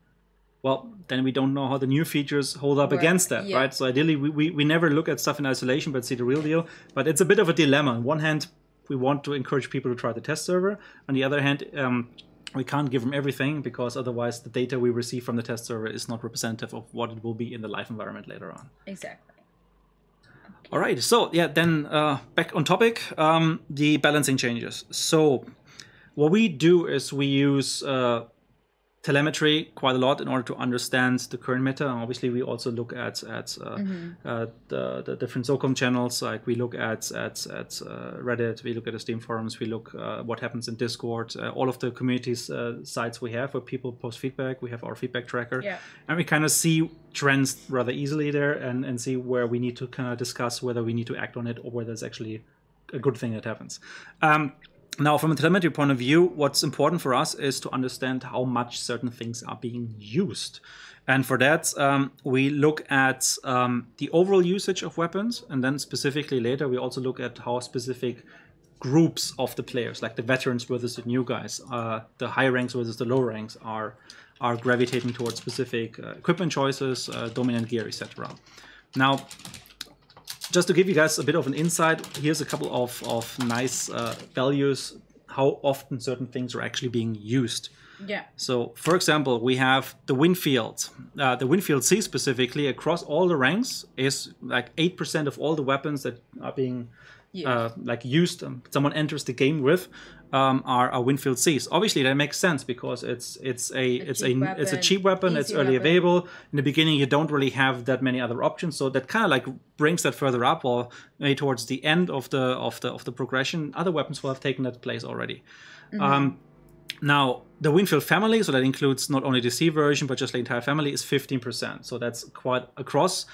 Well, then we don't know how the new features hold up against that, right? So ideally, we never look at stuff in isolation, but see the real deal. But it's a bit of a dilemma. On one hand, we want to encourage people to try the test server. On the other hand, we can't give them everything, because otherwise the data we receive from the test server is not representative of what it will be in the live environment later on. Exactly. All right, so then back on topic, the balancing changes. So what we do is we use telemetry quite a lot in order to understand the current meta. And obviously, we also look at the different SOCOM channels. Like we look at Reddit, we look at the Steam forums, we look what happens in Discord, all of the communities sites we have where people post feedback. We have our feedback tracker, and we kind of see trends rather easily there, and see where we need to kind of discuss whether we need to act on it or whether it's actually a good thing that happens. Now, from a telemetry point of view, what's important for us is to understand how much certain things are being used. And for that, we look at the overall usage of weapons. And then specifically later, we also look at how specific groups of the players, like the veterans versus the new guys, the high ranks versus the low ranks, are gravitating towards specific equipment choices, dominant gear, etc. Now, just to give you guys a bit of an insight, here's a couple of nice values, how often certain things are actually being used. Yeah. So, for example, we have the Winfield. The Winfield C specifically, across all the ranks, is like 8% of all the weapons that are being used. Someone enters the game with are Winfield Cs. Obviously, that makes sense because it's a cheap weapon. It's early available. In the beginning, you don't really have that many other options, so that kind of like brings that further up. Or maybe towards the end of the progression, other weapons will have taken that place already. Now, the Winfield family, so that includes not only the C version but just the entire family, is 15%. So that's quite across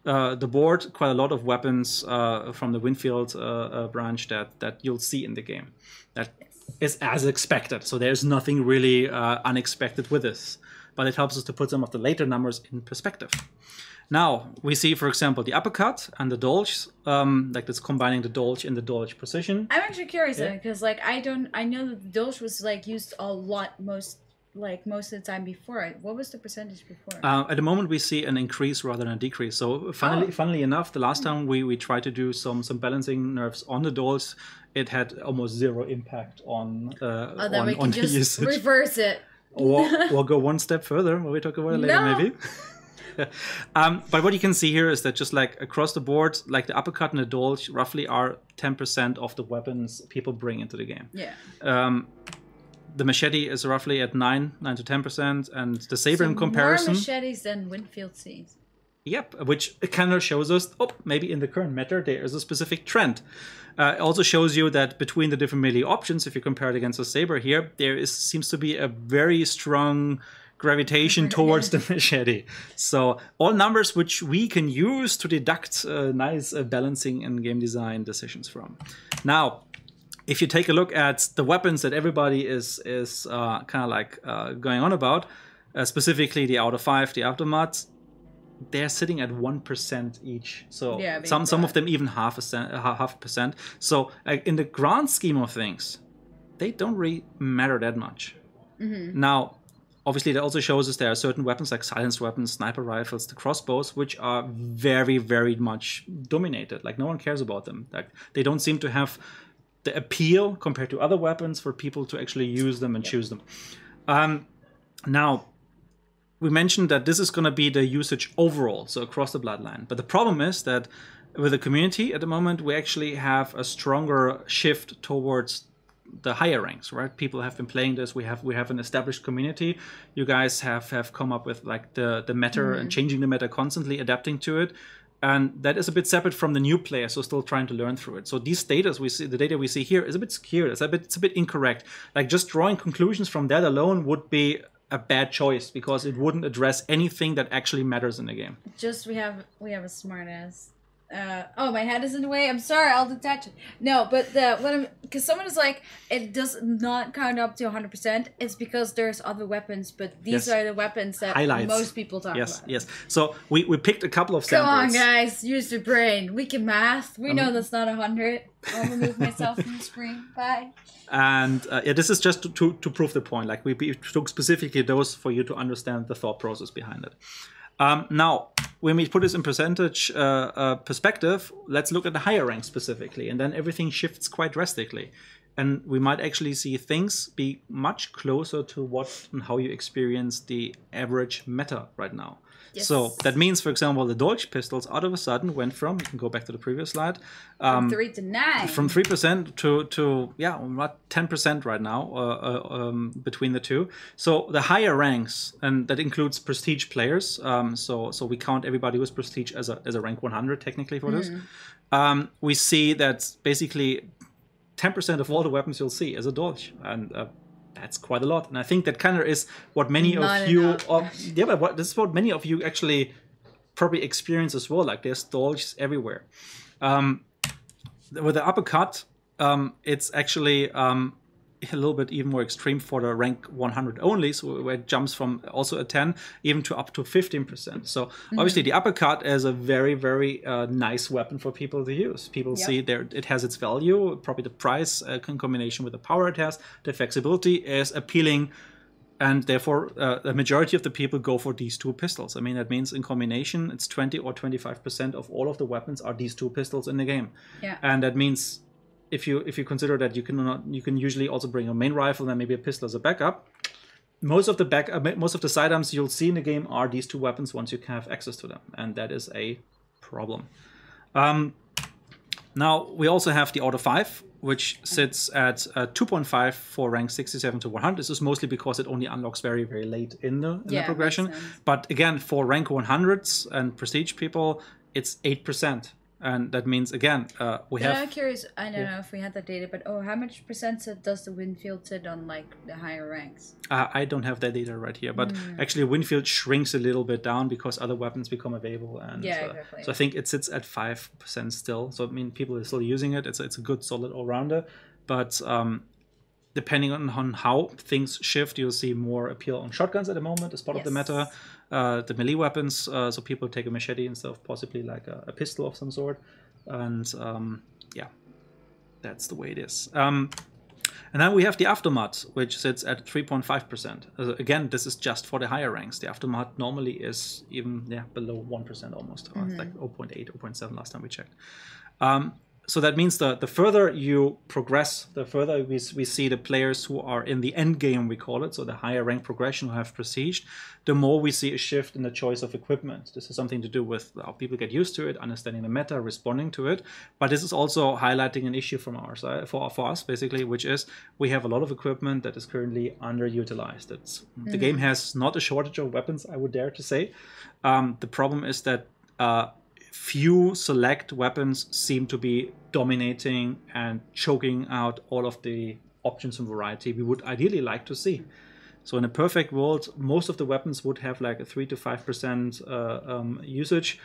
the board, quite a lot of weapons from the Winfield branch that you'll see in the game. That is as expected. So there's nothing really unexpected with this. But it helps us to put some of the later numbers in perspective. Now, we see, for example, the uppercut and the dodge, like that's combining the dodge in the dodge position. I'm actually curious because, like, I know that the dodge was like used a lot most of the time before. What was the percentage before? At the moment, we see an increase rather than a decrease. So, funnily enough, the last time we tried to do some balancing nerfs on the dodge, it had almost zero impact on then we can on just the usage. Reverse it. Or go one step further. We'll talk about it later, maybe. But what you can see here is that just like across the board, like the uppercut and the dodge roughly are 10% of the weapons people bring into the game. Yeah. The machete is roughly at 9 to 10%, and the saber in comparison. More machetes than Winfield Cs. Yep, which kind of shows us, maybe in the current meta there is a specific trend. It also shows you that between the different melee options, if you compare it against the saber here, seems to be a very strong gravitation towards the machete. So all numbers which we can use to deduct nice balancing and game design decisions from. Now, if you take a look at the weapons that everybody is kind of like going on about, specifically the Out of 5, the Aftermath, they're sitting at 1% each. So some of them even half a percent. So in the grand scheme of things, they don't really matter that much. Now, obviously, that also shows us there are certain weapons like silenced weapons, sniper rifles, the crossbows, which are very, very much dominated. Like, no one cares about them. Like, they don't seem to have the appeal compared to other weapons for people to actually use them and choose them. Now, we mentioned that this is going to be the usage overall, so across the bloodline. But the problem is that with the community at the moment, we actually have a stronger shift towards the higher ranks, right? People have been playing this. We have an established community. You guys have come up with like the meta and changing the meta constantly, adapting to it. And that is a bit separate from the new players who are still trying to learn through it. So these data the data we see here is a bit skewed. It's a bit incorrect. Like just drawing conclusions from that alone would be a bad choice because it wouldn't address anything that actually matters in the game. Just we have a smart ass. Oh, my head is in the way. I'm sorry. I'll detach it. No, but because someone is like, it does not count up to 100%. It's because there's other weapons, but these are the weapons that most people talk about. Yes. So we picked a couple of samples. Come on, guys, use your brain. We can math. We know that's not 100. I'll remove myself from the screen. Bye. And this is just to prove the point. Like we took specifically those for you to understand the thought process behind it. Now, when we put this in percentage perspective, let's look at the higher ranks specifically, and then everything shifts quite drastically. And we might actually see things be much closer to what and how you experience the average meta right now. Yes. So that means, for example, the Dolch pistols out of a sudden went from, you can go back to the previous slide, from 3 to 9. From 3% to about 10% right now between the two. So the higher ranks, and that includes prestige players. So we count everybody who's prestige as a rank 100 technically for this. We see that basically 10% of all the weapons you'll see is a Dolch, and that's quite a lot. And I think that kind of is what many of you, this is what many of you actually probably experience as well. Like there's Dolchs everywhere. With the uppercut, it's actually a little bit even more extreme for the rank 100 only, so where it jumps from also a 10 even to up to 15%. So obviously the uppercut is a very, very nice weapon for people to use. People see there it has its value, probably the price in combination with the power it has, the flexibility is appealing, and therefore the majority of the people go for these two pistols. I mean, that means in combination it's 20 or 25% of all of the weapons are these two pistols in the game. And that means if you consider that you can usually also bring a main rifle and maybe a pistol as a backup, most of the sidearms you'll see in the game are these two weapons once you can have access to them, and that is a problem. Now we also have the Auto 5, which sits at 2.5 for rank 67 to 100. This is mostly because it only unlocks very, very late in the progression. But again, for rank 100s and prestige people, it's 8%. And that means, again, we have... I'm curious, I don't know if we had that data, but how much percent does the Winfield sit on, like, the higher ranks? I don't have that data right here, but actually Winfield shrinks a little bit down because other weapons become available. And exactly. So I think it sits at 5% still. So, I mean, people are still using it. It's a good, solid all-rounder. But depending on how things shift, you'll see more appeal on shotguns at the moment as part of the meta. The melee weapons, so people take a machete instead of possibly like a pistol of some sort. And that's the way it is. And then we have the Aftermath, which sits at 3.5%. Again, this is just for the higher ranks. The Aftermath normally is even below 1% almost, or like 0.8, 0.7 last time we checked. So that means the further you progress, the further we see the players who are in the end game, we call it, so the higher rank progression who have prestige, the more we see a shift in the choice of equipment. This is something to do with how people get used to it, understanding the meta, responding to it. But this is also highlighting an issue from our side, for us basically, which is we have a lot of equipment that is currently underutilized. The game has not a shortage of weapons, I would dare to say. The problem is that few select weapons seem to be dominating and choking out all of the options and variety we would ideally like to see. So in a perfect world, most of the weapons would have like a 3 to 5% usage.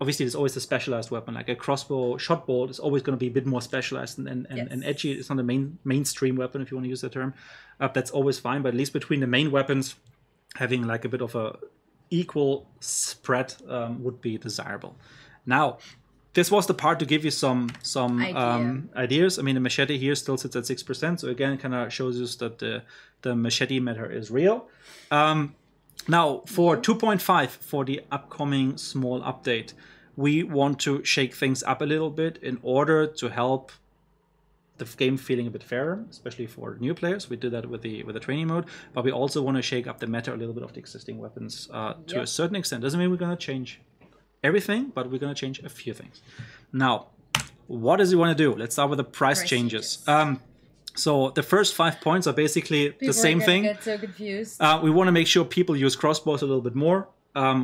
Obviously, there's always a specialized weapon, like a crossbow shot bolt is always going to be a bit more specialized and edgy. It's not a mainstream weapon, if you want to use that term. That's always fine, but at least between the main weapons, having like a bit of a equal spread would be desirable. Now, this was the part to give you some ideas. I mean, the machete here still sits at 6%, so again, it kind of shows us that the machete matter is real. Now, for 2.5, for the upcoming small update, we want to shake things up a little bit in order to help the game feeling a bit fairer, especially for new players. We did that with the training mode, but we also want to shake up the meta a little bit of the existing weapons to a certain extent. Doesn't mean we're going to change everything, but we're going to change a few things. Now, what does it want to do? Let's start with the price changes. So the first 5 points are basically the same thing. Get so confused. We want to make sure people use crossbows a little bit more.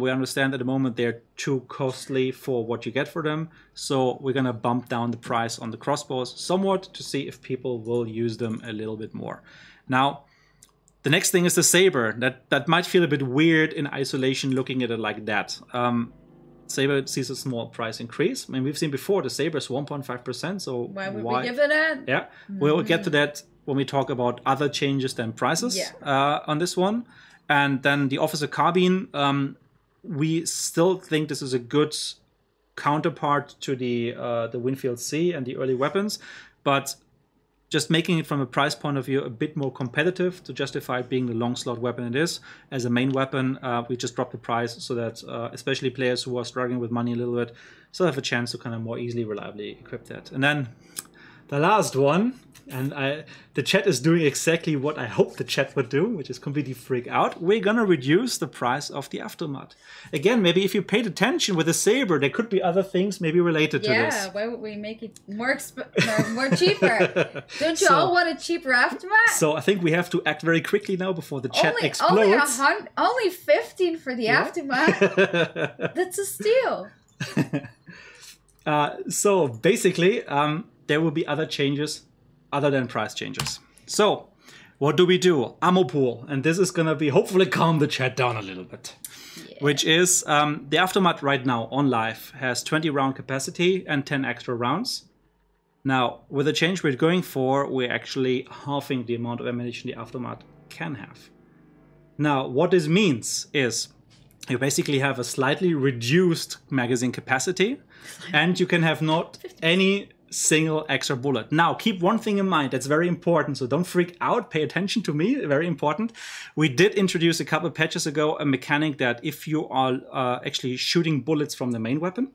We understand at the moment they're too costly for what you get for them. So we're going to bump down the price on the crossbows somewhat to see if people will use them a little bit more. Now, the next thing is the saber. That might feel a bit weird in isolation looking at it like that. Saber sees a small price increase. I mean, we've seen before the saber is 1.5%. So why would we give it that? Yeah, we'll get to that when we talk about other changes than prices on this one. And then the officer carbine, we still think this is a good counterpart to the Winfield C and the early weapons, but just making it from a price point of view a bit more competitive to justify it being the long slot weapon it is. As a main weapon, we just dropped the price so that especially players who are struggling with money a little bit still have a chance to kind of more easily, reliably equip that. And then the last one, and the chat is doing exactly what I hoped the chat would do, which is completely freak out. We're going to reduce the price of the aftermath. Again, maybe if you paid attention with the saber, there could be other things maybe related to this. Yeah, why would we make it more cheaper? Don't you all want a cheaper aftermath? So I think we have to act very quickly now before the chat explodes. Only 15 for the aftermath? That's a steal. So basically, there will be other changes other than price changes. So what do? Ammo pool. And this is going to be hopefully calm the chat down a little bit. Yeah. Which is the Aftermath right now on live has 20 round capacity and 10 extra rounds. Now, with the change we're going for, we're actually halving the amount of ammunition the Aftermath can have. Now, what this means is you basically have a slightly reduced magazine capacity and you can have not any single extra bullet. Now, keep one thing in mind, that's very important, so don't freak out, pay attention to me, very important. We did introduce a couple of patches ago a mechanic that if you are actually shooting bullets from the main weapon,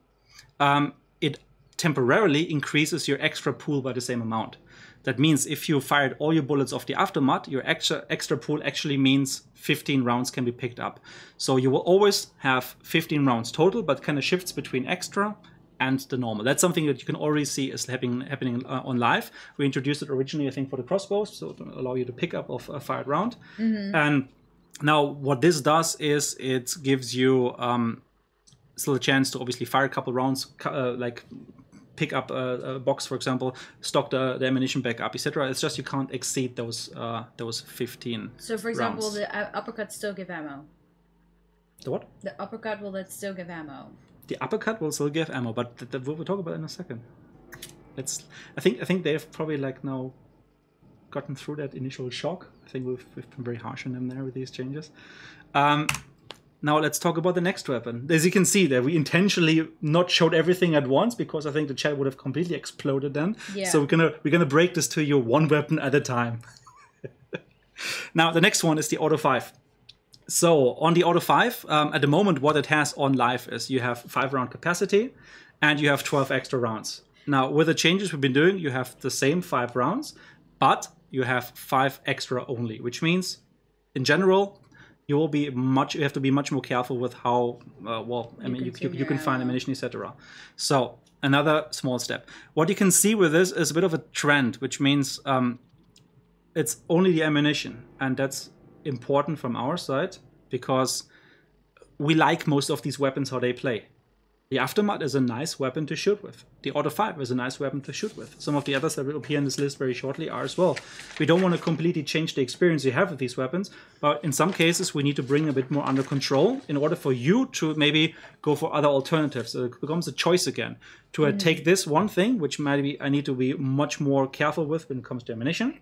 it temporarily increases your extra pool by the same amount. That means if you fired all your bullets off the Aftermath, your extra pool actually means 15 rounds can be picked up. So you will always have 15 rounds total, but kind of shifts between extra and the normal. That's something that you can already see is happening on live. We introduced it originally, I think, for the crossbows, so to allow you to pick up of a fired round. And now what this does is it gives you still a chance to obviously fire a couple rounds, like pick up a box, for example, stock the ammunition back up, etc. It's just you can't exceed those 15. So, for example, rounds. The uppercut still give ammo. The what? The uppercut will that still give ammo. The uppercut will still give ammo, but we'll talk about it in a second. I think they've probably like now gotten through that initial shock. I think we've been very harsh on them there with these changes. Now let's talk about the next weapon. As you can see there, we intentionally not showed everything at once because I think the chat would have completely exploded then. Yeah. So we're gonna break this to you one weapon at a time. Now the next one is the Auto 5. So on the Auto 5, at the moment what it has on live is you have 5 round capacity and you have 12 extra rounds. Now with the changes we've been doing, you have the same 5 rounds, but you have 5 extra only, which means in general you have to be much more careful with how you can find ammunition, etc. So another small step. What you can see with this is a bit of a trend, which means it's only the ammunition, and that's important from our side because we like most of these weapons how they play. The Aftermath is a nice weapon to shoot with. The Auto 5 is a nice weapon to shoot with. Some of the others that will appear in this list very shortly are as well. We don't want to completely change the experience you have with these weapons, but in some cases we need to bring a bit more under control in order for you to maybe go for other alternatives. So it becomes a choice again to take this one thing, which maybe I need to be much more careful with when it comes to ammunition.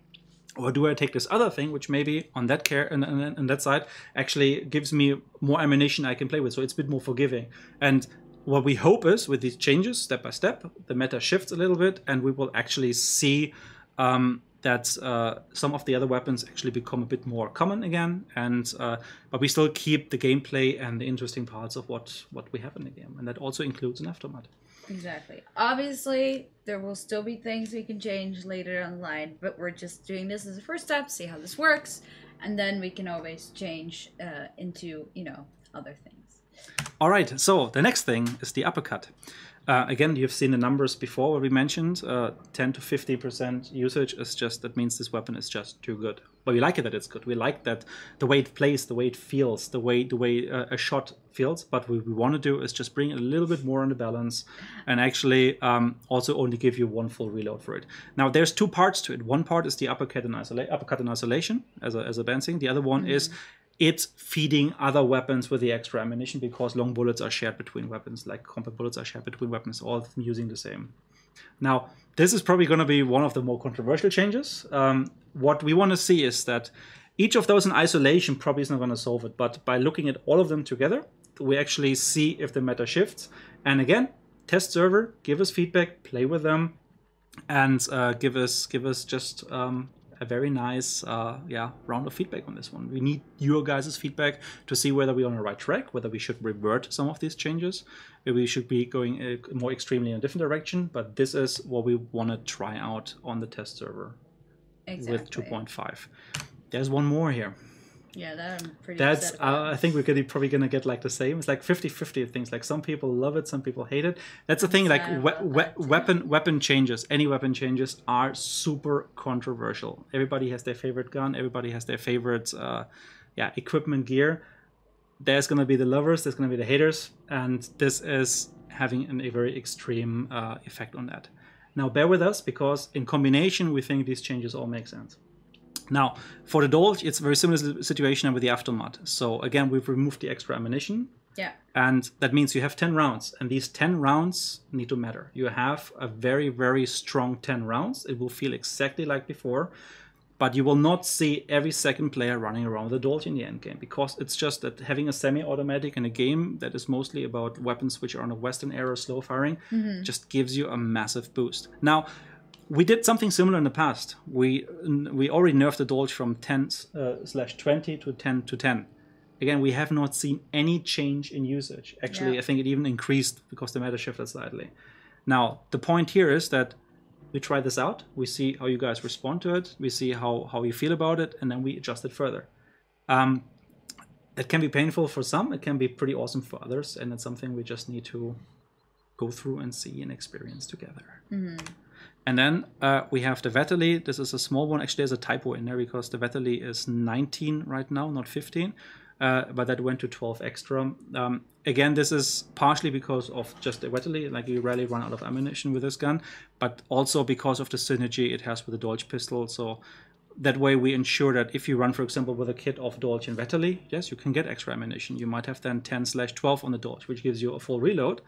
Or do I take this other thing, which maybe on that that side actually gives me more ammunition I can play with, so it's a bit more forgiving. And what we hope is with these changes, step by step, the meta shifts a little bit, and we will actually see that some of the other weapons actually become a bit more common again, and but we still keep the gameplay and the interesting parts of what we have in the game, and that also includes an aftermath. Exactly. Obviously, there will still be things we can change later on the line, but we're just doing this as a first step, see how this works, and then we can always change into, you know, other things. All right, so the next thing is the uppercut. Again, you've seen the numbers before where we mentioned 10 to 50% usage is just, that means this weapon is just too good. But we like it that it's good. We like that the way it plays, the way it feels, the way a shot feels. But what we want to do is just bring a little bit more on the balance and actually also only give you one full reload for it. Now, there's two parts to it. One part is the uppercut in isolation as a balancing. The other one is it's feeding other weapons with the extra ammunition, because long bullets are shared between weapons, like combat bullets are shared between weapons, all of them using the same. Now, this is probably going to be one of the more controversial changes. What we want to see is that each of those in isolation probably is not going to solve it, but by looking at all of them together, we actually see if the meta shifts. And again, test server, give us feedback, play with them, and give us just a very nice round of feedback on this one. We need your guys' feedback to see whether we're on the right track, whether we should revert some of these changes, maybe we should be going more extremely in a different direction, but this is what we want to try out on the test server with 2.5. There's one more here. Yeah, that I'm pretty That's upset about. I think we're probably gonna get like the same. It's like 50-50 things. Like some people love it, some people hate it. That's the thing. Like weapon changes, any weapon changes are super controversial. Everybody has their favorite gun. Everybody has their favorite equipment gear. There's gonna be the lovers. There's gonna be the haters, and this is having a very extreme effect on that. Now bear with us, because in combination we think these changes all make sense. Now, for the Dolch, it's a very similar situation with the Aftermath. So again, we've removed the extra ammunition. Yeah. And that means you have 10 rounds. And these 10 rounds need to matter. You have a very, very strong 10 rounds. It will feel exactly like before. But you will not see every second player running around with a Dolch in the end game. Because it's just that having a semi-automatic in a game that is mostly about weapons which are on a Western era slow firing just gives you a massive boost. Now, we did something similar in the past. We already nerfed the Dolch from 10/20 to 10 to 10. Again, we have not seen any change in usage. Actually, I think it even increased because the meta shifted slightly. Now, the point here is that we try this out. We see how you guys respond to it. We see how you feel about it, and then we adjust it further. It can be painful for some. It can be pretty awesome for others, and it's something we just need to go through and see and experience together. And then we have the Vetterli. This is a small one. Actually, there's a typo in there because the Vetterli is 19 right now, not 15. But that went to 12 extra. Again, this is partially because of just the Vetterli. Like, you rarely run out of ammunition with this gun. But also because of the synergy it has with the Dolch pistol. So that way we ensure that if you run, for example, with a kit of Dolch and Vetterli, yes, you can get extra ammunition. You might have then 10/12 on the Dolch, which gives you a full reload.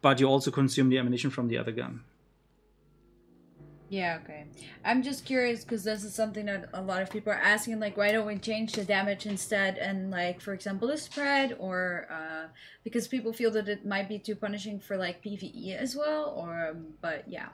But you also consume the ammunition from the other gun. Yeah, okay. I'm just curious because this is something that a lot of people are asking, like, why don't we change the damage instead? And, like, for example, the spread, or because people feel that it might be too punishing for, like, PvE as well, or, but yeah.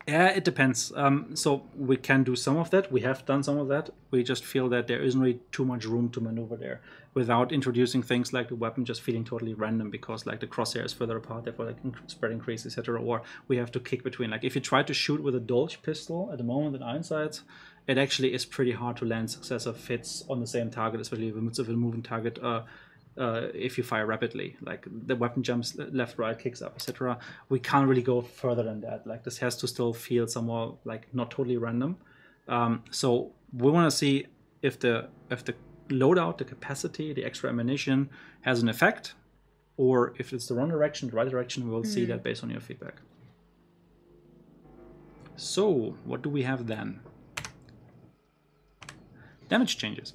Yeah, it depends. So we can do some of that. We have done some of that. We just feel that there isn't really too much room to maneuver there without introducing things like the weapon just feeling totally random because like the crosshair is further apart, therefore like spread increase, etc. Or we have to kick between. Like if you try to shoot with a Dolch pistol at the moment in iron sights, it actually is pretty hard to land successive hits on the same target, especially if it's a moving target. If you fire rapidly, like the weapon jumps left, right, kicks up, etc. We can't really go further than that. Like this has to still feel somewhat like not totally random. So we want to see if the loadout, the capacity, the extra ammunition has an effect, or if it's the wrong direction, the right direction. We'll see that based on your feedback. So what do we have then? Damage changes.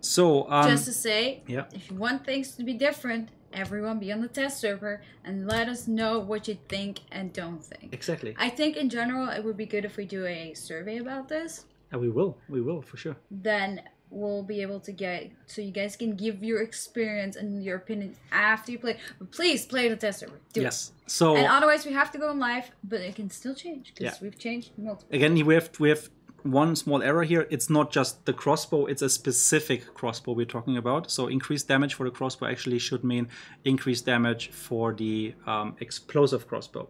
So just to say, yeah, if you want things to be different, everyone be on the test server and let us know what you think and don't think. Exactly. I think in general it would be good if we do a survey about this. And we will for sure. Then we'll be able to get, so you guys can give your experience and your opinion after you play. But please play the test server. Do yes. it. So and otherwise we have to go on live, but it can still change because we've changed multiple. Again, we have one small error here. It's not just the crossbow, it's a specific crossbow we're talking about. So increased damage for the crossbow actually should mean increased damage for the explosive crossbow.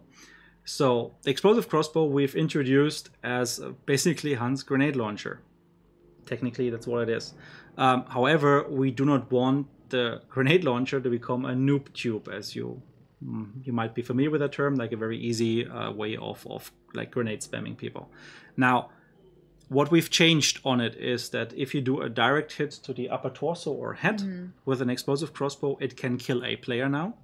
So the explosive crossbow we've introduced as basically Hans' grenade launcher. Technically, that's what it is. However, we do not want the grenade launcher to become a noob tube, as you might be familiar with that term, like a very easy way of like grenade spamming people. Now, what we've changed on it is that if you do a direct hit to the upper torso or head with an explosive crossbow, it can kill a player now.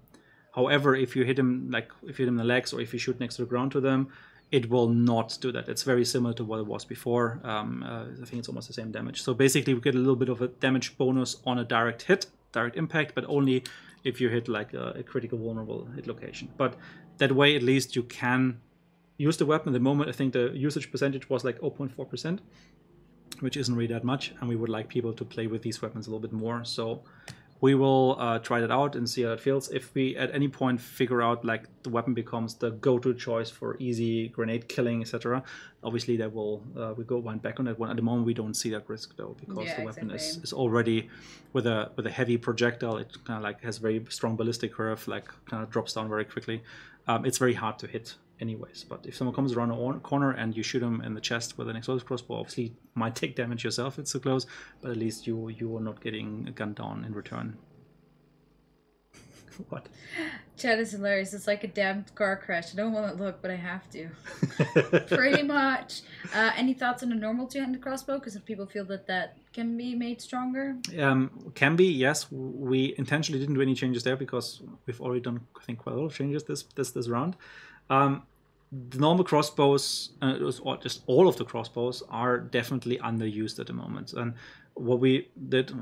However, if you hit him in the legs or if you shoot next to the ground to them, it will not do that. It's very similar to what it was before. I think it's almost the same damage. So basically, we get a little bit of a damage bonus on a direct hit, direct impact, but only if you hit like a critical vulnerable hit location. But that way, at least you can use the weapon. At the moment, I think the usage percentage was like 0.4%, which isn't really that much. And we would like people to play with these weapons a little bit more. So we will try that out and see how it feels. If we at any point figure out like the weapon becomes the go-to choice for easy grenade killing, etc., obviously that will we go wind back on that one. At the moment, we don't see that risk though, because the weapon is already with a heavy projectile. It kind of like has very strong ballistic curve, like kind of drops down very quickly. It's very hard to hit anyways. But if someone comes around a corner and you shoot them in the chest with an explosive crossbow, obviously you might take damage yourself, it's so close, but at least you are not getting gunned down in return. What? Chat is hilarious. It's like a damn car crash. I don't want to look, but I have to. Pretty much. Any thoughts on a normal two-handed crossbow? Because if people feel that can be made stronger? Can be, yes. We intentionally didn't do any changes there because we've already done, I think, quite a lot of changes this round. The normal crossbows, or just all of the crossbows, are definitely underused at the moment. And what we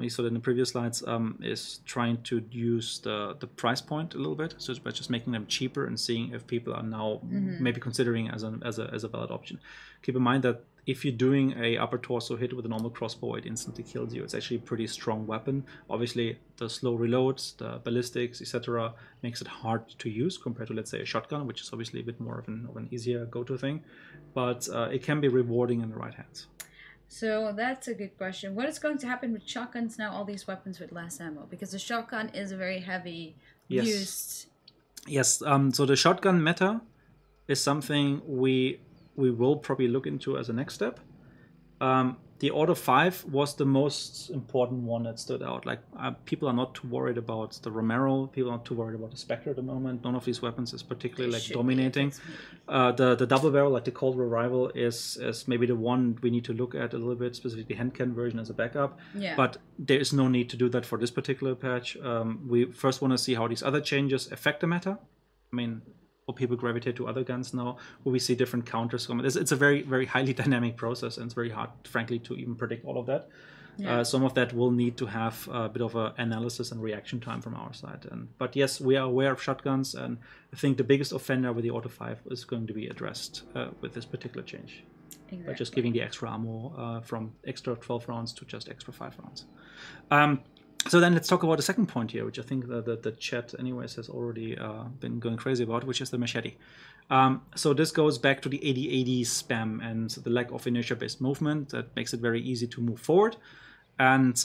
saw in the previous slides, is trying to use the price point a little bit, so by just making them cheaper and seeing if people are now maybe considering as a valid option. Keep in mind that if you're doing a upper torso hit with a normal crossbow, it instantly kills you. It's actually a pretty strong weapon. Obviously, the slow reloads, the ballistics, etc., makes it hard to use compared to, let's say, a shotgun, which is obviously a bit more of an easier go-to thing. But it can be rewarding in the right hands. So that's a good question. What is going to happen with shotguns now, all these weapons with less ammo? Because the shotgun is a very heavy used. Yes, so the shotgun meta is something we will probably look into as a next step. The Auto 5 was the most important one that stood out. Like people are not too worried about the Romero. People are not too worried about the Spectre at the moment. None of these weapons is particularly like dominating. The double barrel, like the Cold War Rival, is maybe the one we need to look at a little bit, specifically the hand cannon version as a backup. Yeah. But there is no need to do that for this particular patch. We first want to see how these other changes affect the meta. I mean, people gravitate to other guns now, where we see different counters come. It's a very, very highly dynamic process, and it's very hard, frankly, to even predict all of that. Yeah. Some of that will need to have a bit of an analysis and reaction time from our side. But yes, we are aware of shotguns, and I think the biggest offender with the Auto 5 is going to be addressed with this particular change. Exactly. By just giving the extra ammo from extra 12 rounds to just extra 5 rounds. So then let's talk about the second point here, which I think the chat anyways has already been going crazy about, which is the machete. So this goes back to the 80-80 spam and the lack of inertia-based movement that makes it very easy to move forward and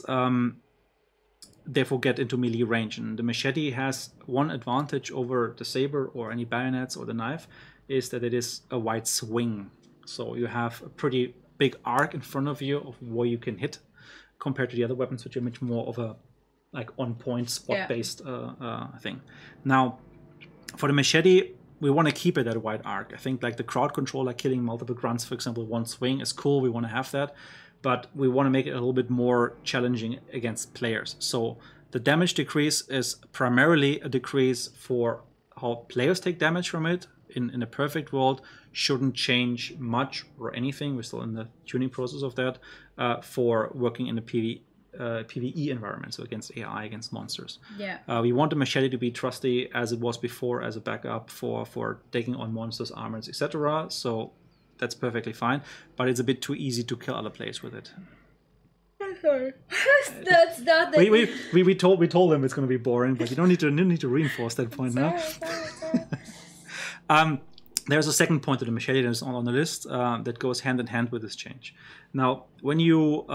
therefore get into melee range. And the machete has one advantage over the saber or any bayonets or the knife, is that it is a wide swing. So you have a pretty big arc in front of you of where you can hit, compared to the other weapons, which are much more of a like on-point spot-based thing. Now, for the machete, we want to keep it at a wide arc. I think like the crowd control, like killing multiple grunts, for example, one swing is cool. We want to have that, but we want to make it a little bit more challenging against players. So the damage decrease is primarily a decrease for how players take damage from it. In a perfect world, shouldn't change much or anything. We're still in the tuning process of that for working in a PvE environment, so against AI, against monsters. Yeah. We want the machete to be trusty as it was before, as a backup for taking on monsters, armors, etc. So that's perfectly fine, but it's a bit too easy to kill other players with it. Sorry. That's not the... we told them it's going to be boring, but you don't need to reinforce that point now. Sorry. There's a second point to the machete that is on the list that goes hand in hand with this change. Now, when you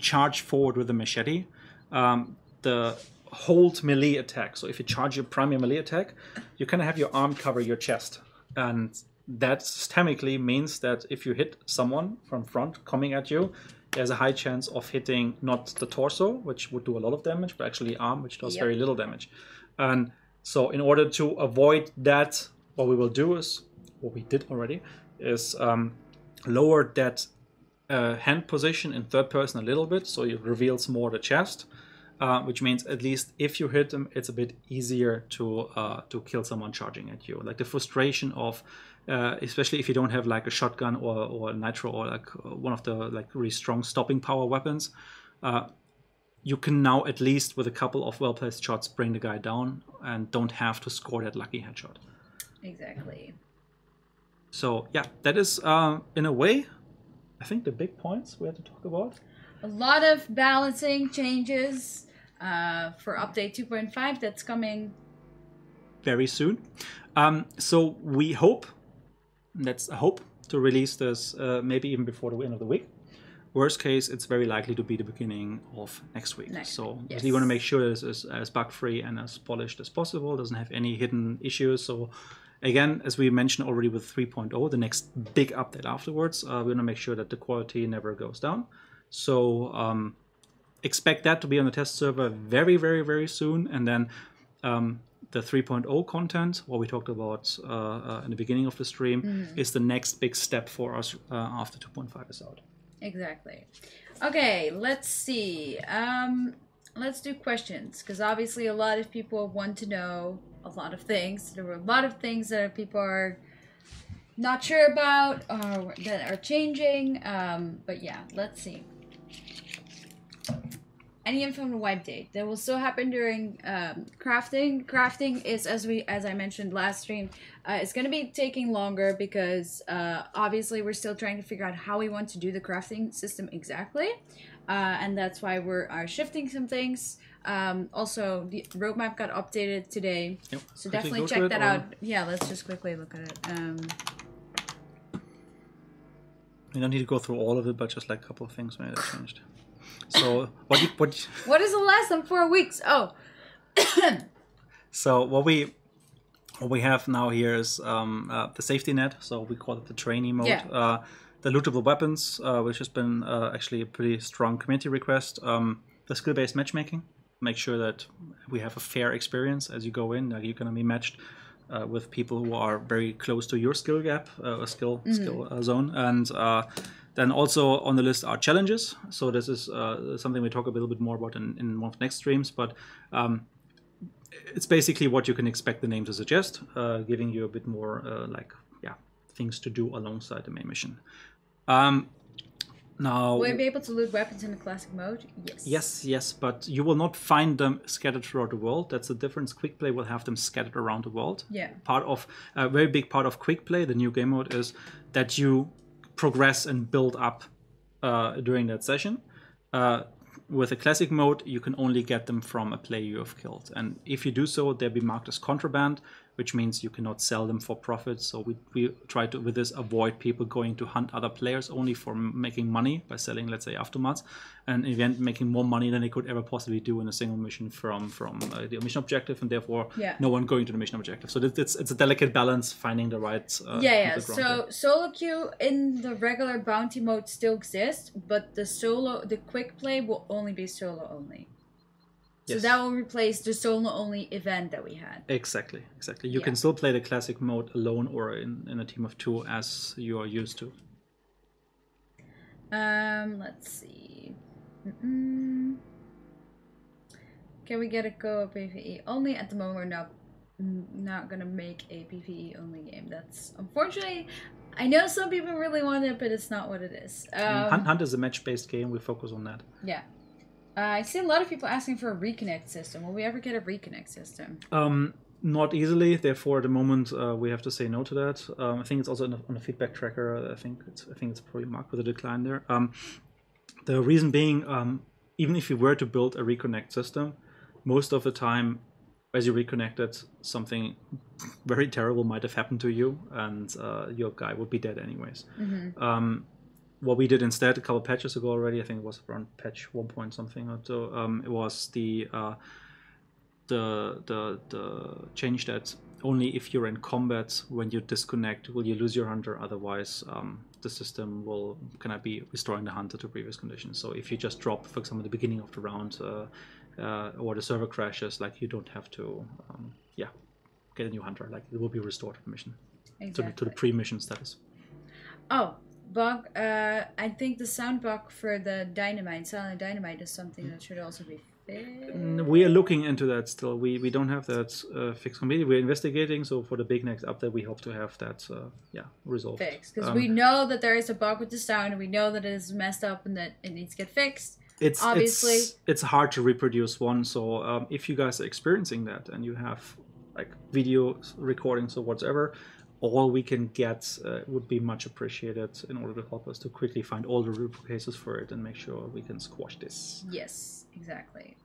charge forward with the machete, the hold melee attack. So if you charge your primary melee attack, you kind of have your arm cover your chest, and that systemically means that if you hit someone from front coming at you, there's a high chance of hitting not the torso, which would do a lot of damage, but actually arm, which does very little damage. And so in order to avoid that, what we will do is, what we did already, is lower that hand position in third person a little bit, so it reveals more the chest, which means at least if you hit them, it's a bit easier to kill someone charging at you. Like the frustration of, especially if you don't have like a shotgun or a nitro or like one of the like really strong stopping power weapons, you can now at least with a couple of well-placed shots bring the guy down and don't have to score that lucky headshot. Exactly. So yeah, that is in a way, I think the big points we had to talk about. A lot of balancing changes for update 2.5 that's coming very soon. So we hope, that's a hope, to release this maybe even before the end of the week. Worst case, it's very likely to be the beginning of next week. So we want to make sure this is as bug-free and as polished as possible, doesn't have any hidden issues. So again, as we mentioned already with 3.0, the next big update afterwards, we want to make sure that the quality never goes down. So expect that to be on the test server very, very, very soon. And then the 3.0 content, what we talked about in the beginning of the stream, is the next big step for us after 2.5 is out. Exactly. Okay, let's see. Let's do questions, because obviously a lot of people want to know a lot of things. There were a lot of things that people are not sure about or that are changing. But yeah, let's see. Any info on the wipe date? That will still happen during crafting. Crafting is, as I mentioned last stream, it's going to be taking longer because obviously we're still trying to figure out how we want to do the crafting system exactly, and that's why we're shifting some things. Also, the roadmap got updated today, so definitely check that out. Yeah, let's just quickly look at it. We don't need to go through all of it, but just like a couple of things made it changed. So what is the last than 4 weeks? Oh. So what we have now here is the safety net. So we call it the trainee mode. Yeah. The lootable weapons, which has been actually a pretty strong community request. The skill-based matchmaking. Make sure that we have a fair experience as you go in. You're going to be matched with people who are very close to your skill gap, skill zone, and then also on the list are challenges. So this is something we talk a little bit more about in one of the next streams, but it's basically what you can expect the name to suggest, giving you a bit more things to do alongside the main mission. Now, will you be able to loot weapons in the classic mode? Yes. Yes, but you will not find them scattered throughout the world. That's the difference. Quick play will have them scattered around the world. Yeah. Part of a very big part of quick play, the new game mode, is that you progress and build up during that session. With a classic mode, you can only get them from a player you have killed, and if you do so, they'll be marked as contraband, which means you cannot sell them for profit. So we try to, with this, avoid people going to hunt other players only for making money by selling, let's say, aftermaths, and in the end making more money than they could ever possibly do in a single mission from the mission objective, and therefore no one going to the mission objective. So it's a delicate balance, finding the right so solo queue in the regular bounty mode still exists, but the quick play will only be solo only. So that will replace the solo-only event that we had. Exactly. You can still play the classic mode alone or in a team of 2 as you are used to. Let's see. Can we get a co-op PvE only? At the moment, we're not gonna make a PvE only game. That's unfortunately. I know some people really want it, but it's not what it is. Hunt is a match-based game. We focus on that. Yeah. I see a lot of people asking for a reconnect system. Will we ever get a reconnect system? Not easily. Therefore, at the moment, we have to say no to that. I think it's also on the feedback tracker. I think it's probably marked with a decline there. The reason being, even if you were to build a reconnect system, most of the time, as you reconnected, something very terrible might have happened to you, and your guy would be dead anyways. What we did instead a couple patches ago already, I think it was around patch 1 point something or so, it was the change that only if you're in combat, when you disconnect, will you lose your hunter. Otherwise, the system will kind of be restoring the hunter to previous conditions. So if you just drop, for example, at the beginning of the round, or the server crashes, like you don't have to, get a new hunter. Like it will be restored to the mission, to the pre-mission status. Oh, bug. I think the sound bug for the dynamite, silent dynamite, is something that should also be. We are looking into that still. We don't have that fixed completely. We're investigating. So for the big next update, we hope to have that resolved. Fixed, because we know that there is a bug with the sound, and we know that it is messed up and that it needs to get fixed. It's hard to reproduce one. So if you guys are experiencing that and you have like video recordings or whatever, all we can get would be much appreciated in order to help us to quickly find all the root cases for it and make sure we can squash this. Yes, exactly.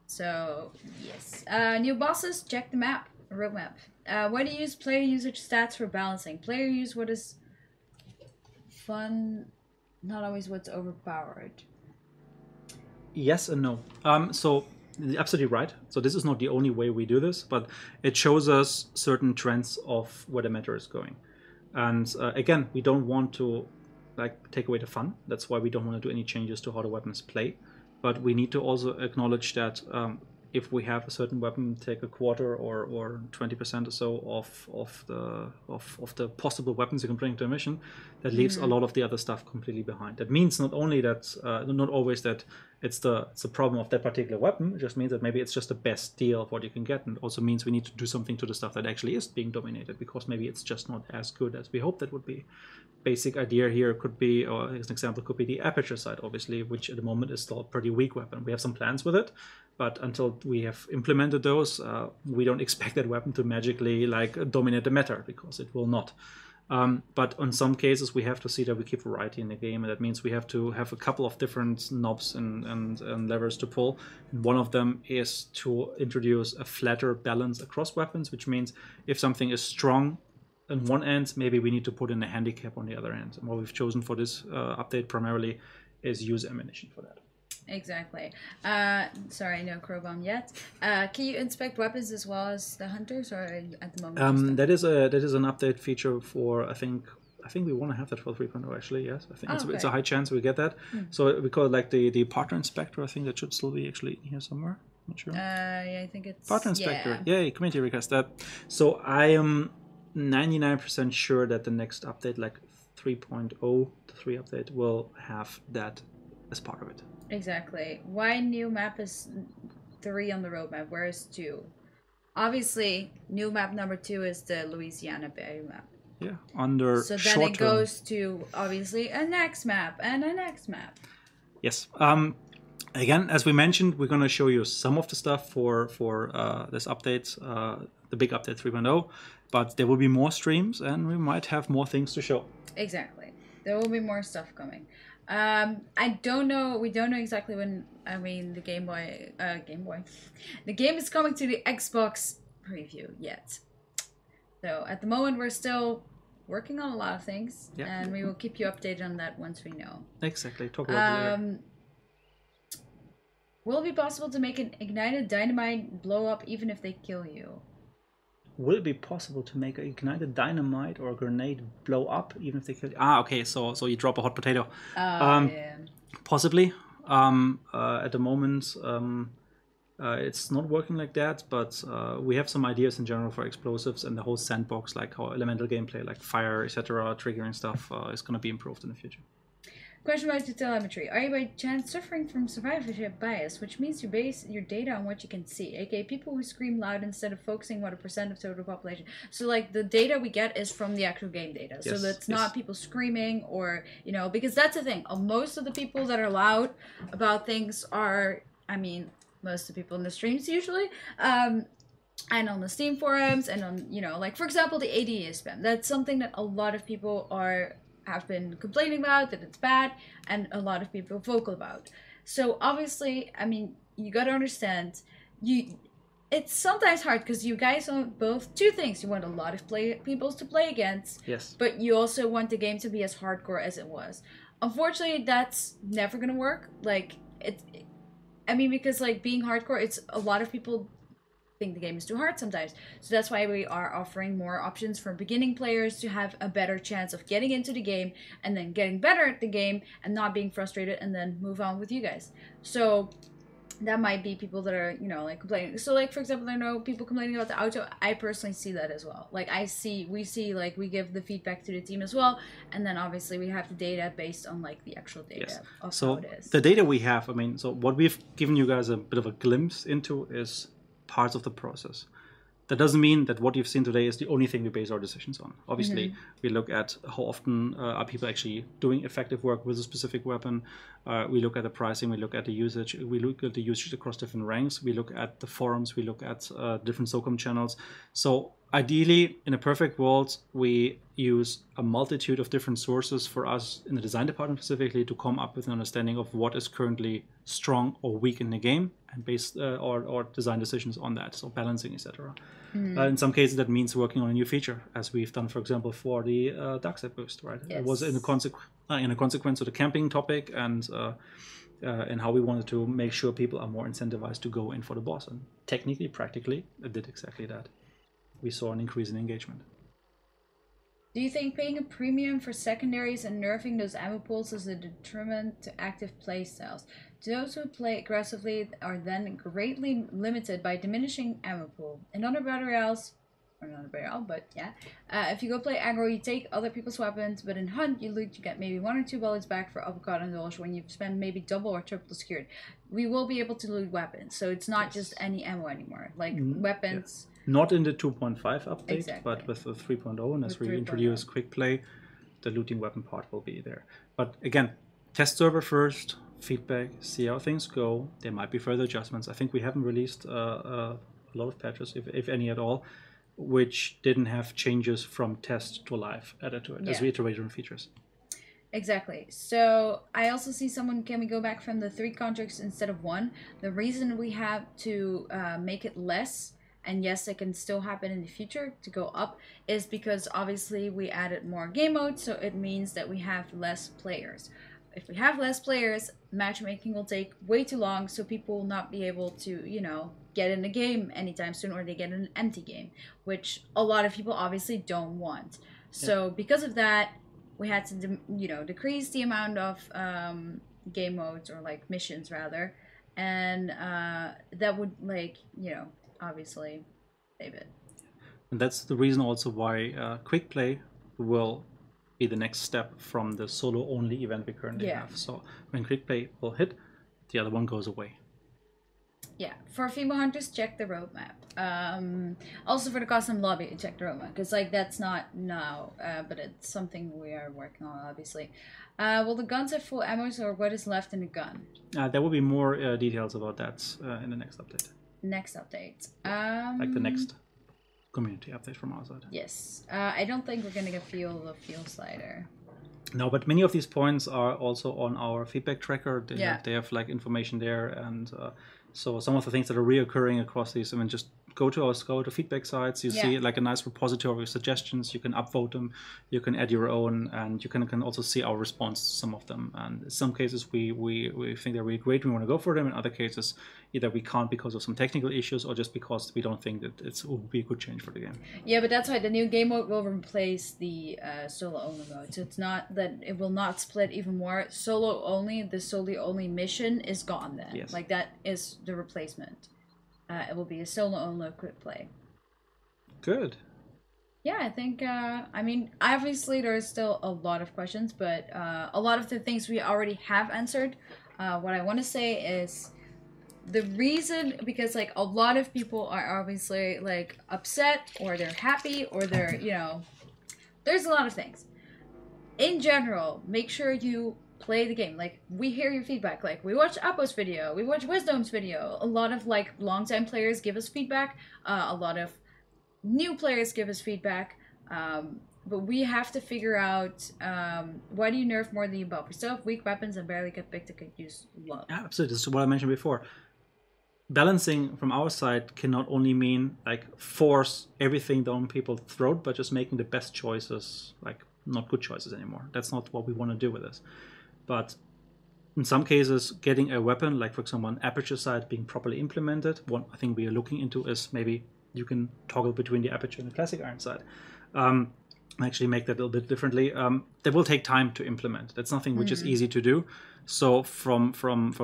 So, yes. New bosses, check the map, roadmap. Why do you use player usage stats for balancing? Player use what is fun, not always what's overpowered. Yes and no. So, you're absolutely right. So this is not the only way we do this, but it shows us certain trends of where the meta is going. And again, we don't want to like take away the fun. That's why we don't want to do any changes to how the weapons play. But we need to also acknowledge that if we have a certain weapon take a quarter or 20% or so of the possible weapons you can bring to a mission, that leaves a lot of the other stuff completely behind. That means not only that, not always that it's the problem of that particular weapon. It just means that maybe it's just the best deal of what you can get, and it also means we need to do something to the stuff that actually is being dominated, because maybe it's just not as good as we hope that would be. Basic idea here could be, or as an example, could be the aperture sight, obviously, which at the moment is still a pretty weak weapon. We have some plans with it, but until we have implemented those, we don't expect that weapon to magically like dominate the meta, because it will not. But in some cases, we have to see that we keep variety in the game, and that means we have to have a couple of different knobs and levers to pull. And one of them is to introduce a flatter balance across weapons, which means if something is strong on one end, maybe we need to put in a handicap on the other end. And what we've chosen for this update primarily is use ammunition for that. Exactly. Sorry, no crowbomb yet. Can you inspect weapons as well as the hunters, or at the moment? That is an update feature for I think we want to have that for 3.0 actually. Yes, I think it's a high chance we get that. So we call it like the partner inspector. I think that should still be actually in here somewhere. Not sure. Yeah, I think it's partner inspector. Yay, community request that. So I am 99% sure that the next update, like 3.0, the 3 update, will have that as part of it. Exactly. Why new map is 3 on the roadmap? Where is 2? Obviously, new map number 2 is the Louisiana Bay map. Yeah, under so then it goes to obviously a next map and a next map. Yes. Again, as we mentioned, we're going to show you some of the stuff for this update, the big update 3.0, but there will be more streams and we might have more things to show. Exactly. There will be more stuff coming. I don't know. We don't know exactly when. I mean, the Game Boy. The game is coming to the Xbox preview yet. So at the moment, we're still working on a lot of things, and we will keep you updated on that once we know. Exactly. Talk about it later. Will it be possible to make an ignited dynamite blow up even if they kill you? Will it be possible to make an ignited dynamite or a grenade blow up even if they kill you? Ah, okay. So you drop a hot potato. Yeah. Possibly. At the moment, it's not working like that, but we have some ideas in general for explosives, and the whole sandbox, like how elemental gameplay, like fire, etc., triggering stuff, is going to be improved in the future. Question about the telemetry. Are you by chance suffering from survivorship bias, which means you base your data on what you can see, aka people who scream loud instead of focusing what a percent of total population? So like the data we get is from the actual game data. Yes, so that's not people screaming or, because that's the thing. Most of the people that are loud about things are, most of the people in the streams usually, and on the Steam forums and on, like for example, the ADA spam. That's something that a lot of people are have been complaining about, that it's bad, and a lot of people are vocal about. So obviously, I mean, you gotta understand, it's sometimes hard because you guys want both two things. You want a lot of people to play against, yes, but you also want the game to be as hardcore as it was. Unfortunately, that's never gonna work. Like I mean, because like being hardcore, it's a lot of people think the game is too hard sometimes. So that's why we are offering more options for beginning players to have a better chance of getting into the game and then getting better at the game and not being frustrated and then move on with you guys. So that might be people that are, you know, like complaining. So like, for example, I know people complaining about the auto. I personally see that as well. Like we see like we give the feedback to the team as well, and then obviously we have the data based on like the actual data yes. of So how it is. the data we have, I mean, so what we've given you guys a bit of a glimpse into is parts of the process. That doesn't mean that what you've seen today is the only thing we base our decisions on. Obviously, we look at how often are people actually doing effective work with a specific weapon. We look at the pricing, we look at the usage, we look at the usage across different ranks, we look at the forums, we look at different SOCOM channels. So ideally, in a perfect world, we use a multitude of different sources for us in the design department specifically to come up with an understanding of what is currently strong or weak in the game and base or design decisions on that, so balancing, etc. In some cases, that means working on a new feature, as we've done, for example, for the dark side boost. Right, Yes. It was in a consequence of the camping topic and how we wanted to make sure people are more incentivized to go in for the boss. And technically, practically, it did exactly that. We saw an increase in engagement. Do you think paying a premium for secondaries and nerfing those ammo pools is a detriment to active playstyles? Those who play aggressively are then greatly limited by diminishing ammo pool. In other battle royales, or not a battle royale, but yeah, if you go play aggro, you take other people's weapons, but in hunt, you loot, you get maybe 1 or 2 bullets back for uppercut and dodge when you've spent maybe double or triple secured. We will be able to loot weapons, so it's not just any ammo anymore. Like weapons. Yeah. Not in the 2.5 update, Exactly. but with the 3.0, and as we introduce quick play, the looting weapon part will be there. But again, test server first, feedback, see how things go. There might be further adjustments. I think we haven't released a lot of patches, if any at all, which didn't have changes from test to live added to it as we iterated on features. Exactly. So I also see someone, can we go back from the 3 contracts instead of 1? The reason we have to make it less, and yes, it can still happen in the future to go up, is because obviously we added more game modes, so it means that we have less players. If we have less players, matchmaking will take way too long, so people will not be able to, you know, get in the game anytime soon, or they get an empty game, which a lot of people obviously don't want. So because of that, we had to, you know, decrease the amount of game modes, or like missions rather, and that would, like, you know, obviously save it. And that's the reason also why quick play will be the next step from the solo only event we currently have. So when quick play will hit, the other one goes away. Yeah, for female hunters, check the roadmap. Also for the custom lobby, check the roadmap, because like that's not now, but it's something we are working on, obviously. Will the guns have full ammo, or what is left in the gun? There will be more details about that in the next update. Next update. Like the next community update from our side. Yes. I don't think we're gonna get the fuel slider. No, but many of these points are also on our feedback tracker. They have like information there, and so some of the things that are reoccurring across these, I mean, just go to feedback sites. You see like a nice repository of suggestions. You can upvote them, you can add your own, and you can also see our response to some of them. And in some cases we think they're really great, we want to go for them. In other cases, either we can't because of some technical issues, or just because we don't think that it would be a good change for the game. Yeah, but that's why the new game mode will replace the solo only mode. So it's not that it will not split even more. Solo only, the solo only mission is gone then. Yes. Like that is the replacement. It will be a solo only quick play. Good. Yeah, I think, I mean, obviously there's still a lot of questions, but a lot of the things we already have answered. What I want to say is the reason, because like a lot of people are obviously like upset, or they're happy, or they're, you know, there's a lot of things. In general, make sure you play the game. Like, we hear your feedback. Like, we watch Appo's video, we watch Wisdom's video. A lot of like longtime players give us feedback. A lot of new players give us feedback. but we have to figure out why do you nerf more than you buff? We still have weak weapons and barely get picked to could use love. Yeah, absolutely. This is what I mentioned before. Balancing from our side can not only mean like force everything down people's throat, but just making the best choices, like not good choices anymore. That's not what we want to do with this. But in some cases, getting a weapon, like for example, an aperture sight being properly implemented, one I think we are looking into is maybe you can toggle between the aperture and the classic iron sight. Actually make that a little bit differently. That will take time to implement. That's nothing which is easy to do. So from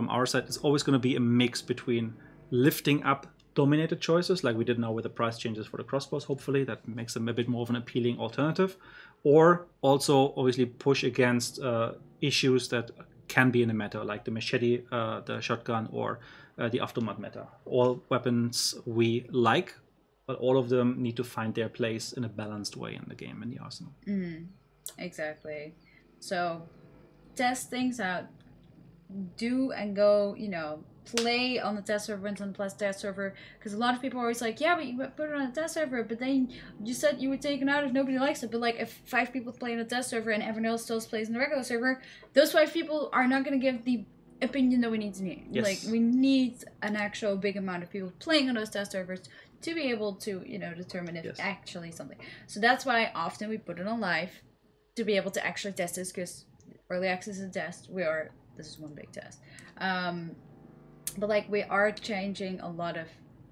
our side, it's always going to be a mix between lifting up dominated choices, like we did now with the price changes for the crossbows, hopefully that makes them a bit more of an appealing alternative, or also obviously push against issues that can be in the meta, like the machete, the shotgun, or the aftermath meta. All weapons we like, but all of them need to find their place in a balanced way in the game, in the arsenal. Exactly. So test things out. Do and go, you know, play on the test server and on the plus test server, because a lot of people are always like, yeah, but you put it on a test server, but then you said you would take it out if nobody likes it. But like, if 5 people play on a test server and everyone else still plays in the regular server, those 5 people are not going to give the opinion that we need to need. Yes. Like, we need an actual big amount of people playing on those test servers to be able to, you know, determine if actually something. So that's why often we put it on live to be able to actually test this, because early access is a test. This is one big test. But like, we are changing a lot of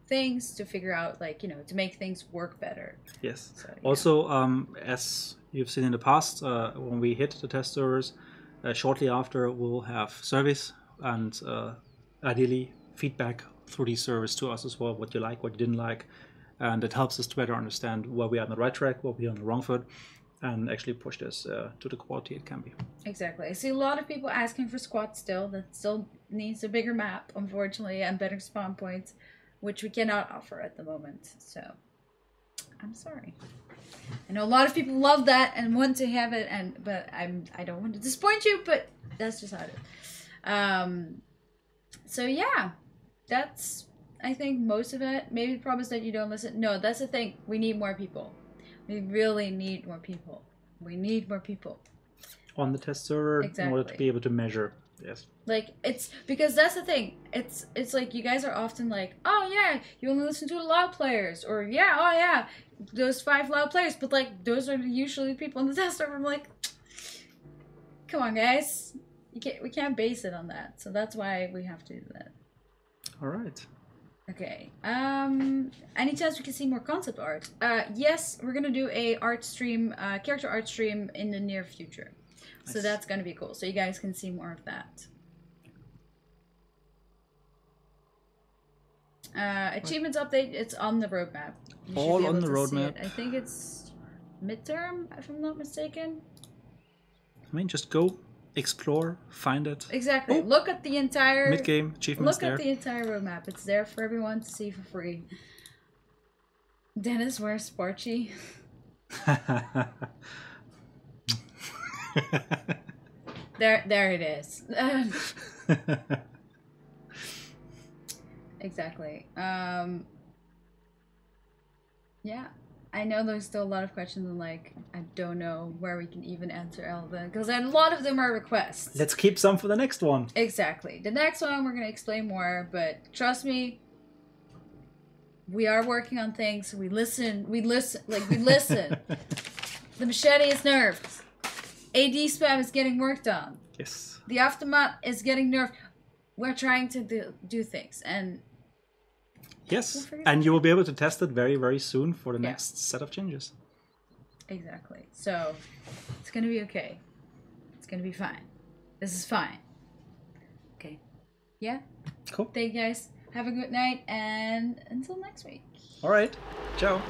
things to figure out, like, you know, to make things work better. Yes. So, yeah. Also, as you've seen in the past, when we hit the test servers, shortly after we'll have service and ideally feedback through these servers to us as well, what you like, what you didn't like. And it helps us to better understand where we are on the right track, where we are on the wrong foot, and actually push this to the quality it can be. Exactly. I see a lot of people asking for squad still. That still needs a bigger map, unfortunately, and better spawn points, which we cannot offer at the moment. So, I'm sorry. I know a lot of people love that and want to have it, but I don't want to disappoint you, but that's just how it is. So yeah, that's, I think, most of it. Maybe promise that you don't listen. No, that's the thing. We need more people. We really need more people. We need more people on the test server in order to be able to measure. Yes. Like, it's because that's the thing. It's like you guys are often like, oh yeah, you only listen to the loud players, or yeah, oh yeah, those 5 loud players. But like, those are usually people on the test server. I'm like, come on, guys, we can't base it on that. So that's why we have to do that. All right. Okay. Any chance we can see more concept art? Yes, we're gonna do a art stream, character art stream in the near future. Nice. So that's gonna be cool. So you guys can see more of that. Achievements update. It's on the roadmap. All on the roadmap. I think it's midterm, if I'm not mistaken. I mean, just go. Explore, find it. Exactly. Oh, look at the entire mid-game achievements. Look at the entire roadmap. It's there for everyone to see for free. Dennis, where's Sparchy? there it is. Exactly. Yeah. I know there's still a lot of questions, and like, I don't know where we can even answer all of them, because a lot of them are requests. Let's keep some for the next one. Exactly. The next one we're going to explain more, but trust me, we are working on things. We listen. The machete is nerfed. AD spam is getting worked on. Yes. The aftermath is getting nerfed. We're trying to do things, and yes, and you will be able to test it very, very soon for the next set of changes. Exactly. So, it's going to be okay. It's going to be fine. This is fine. Okay. Yeah? Cool. Thank you guys. Have a good night, and until next week. All right. Ciao.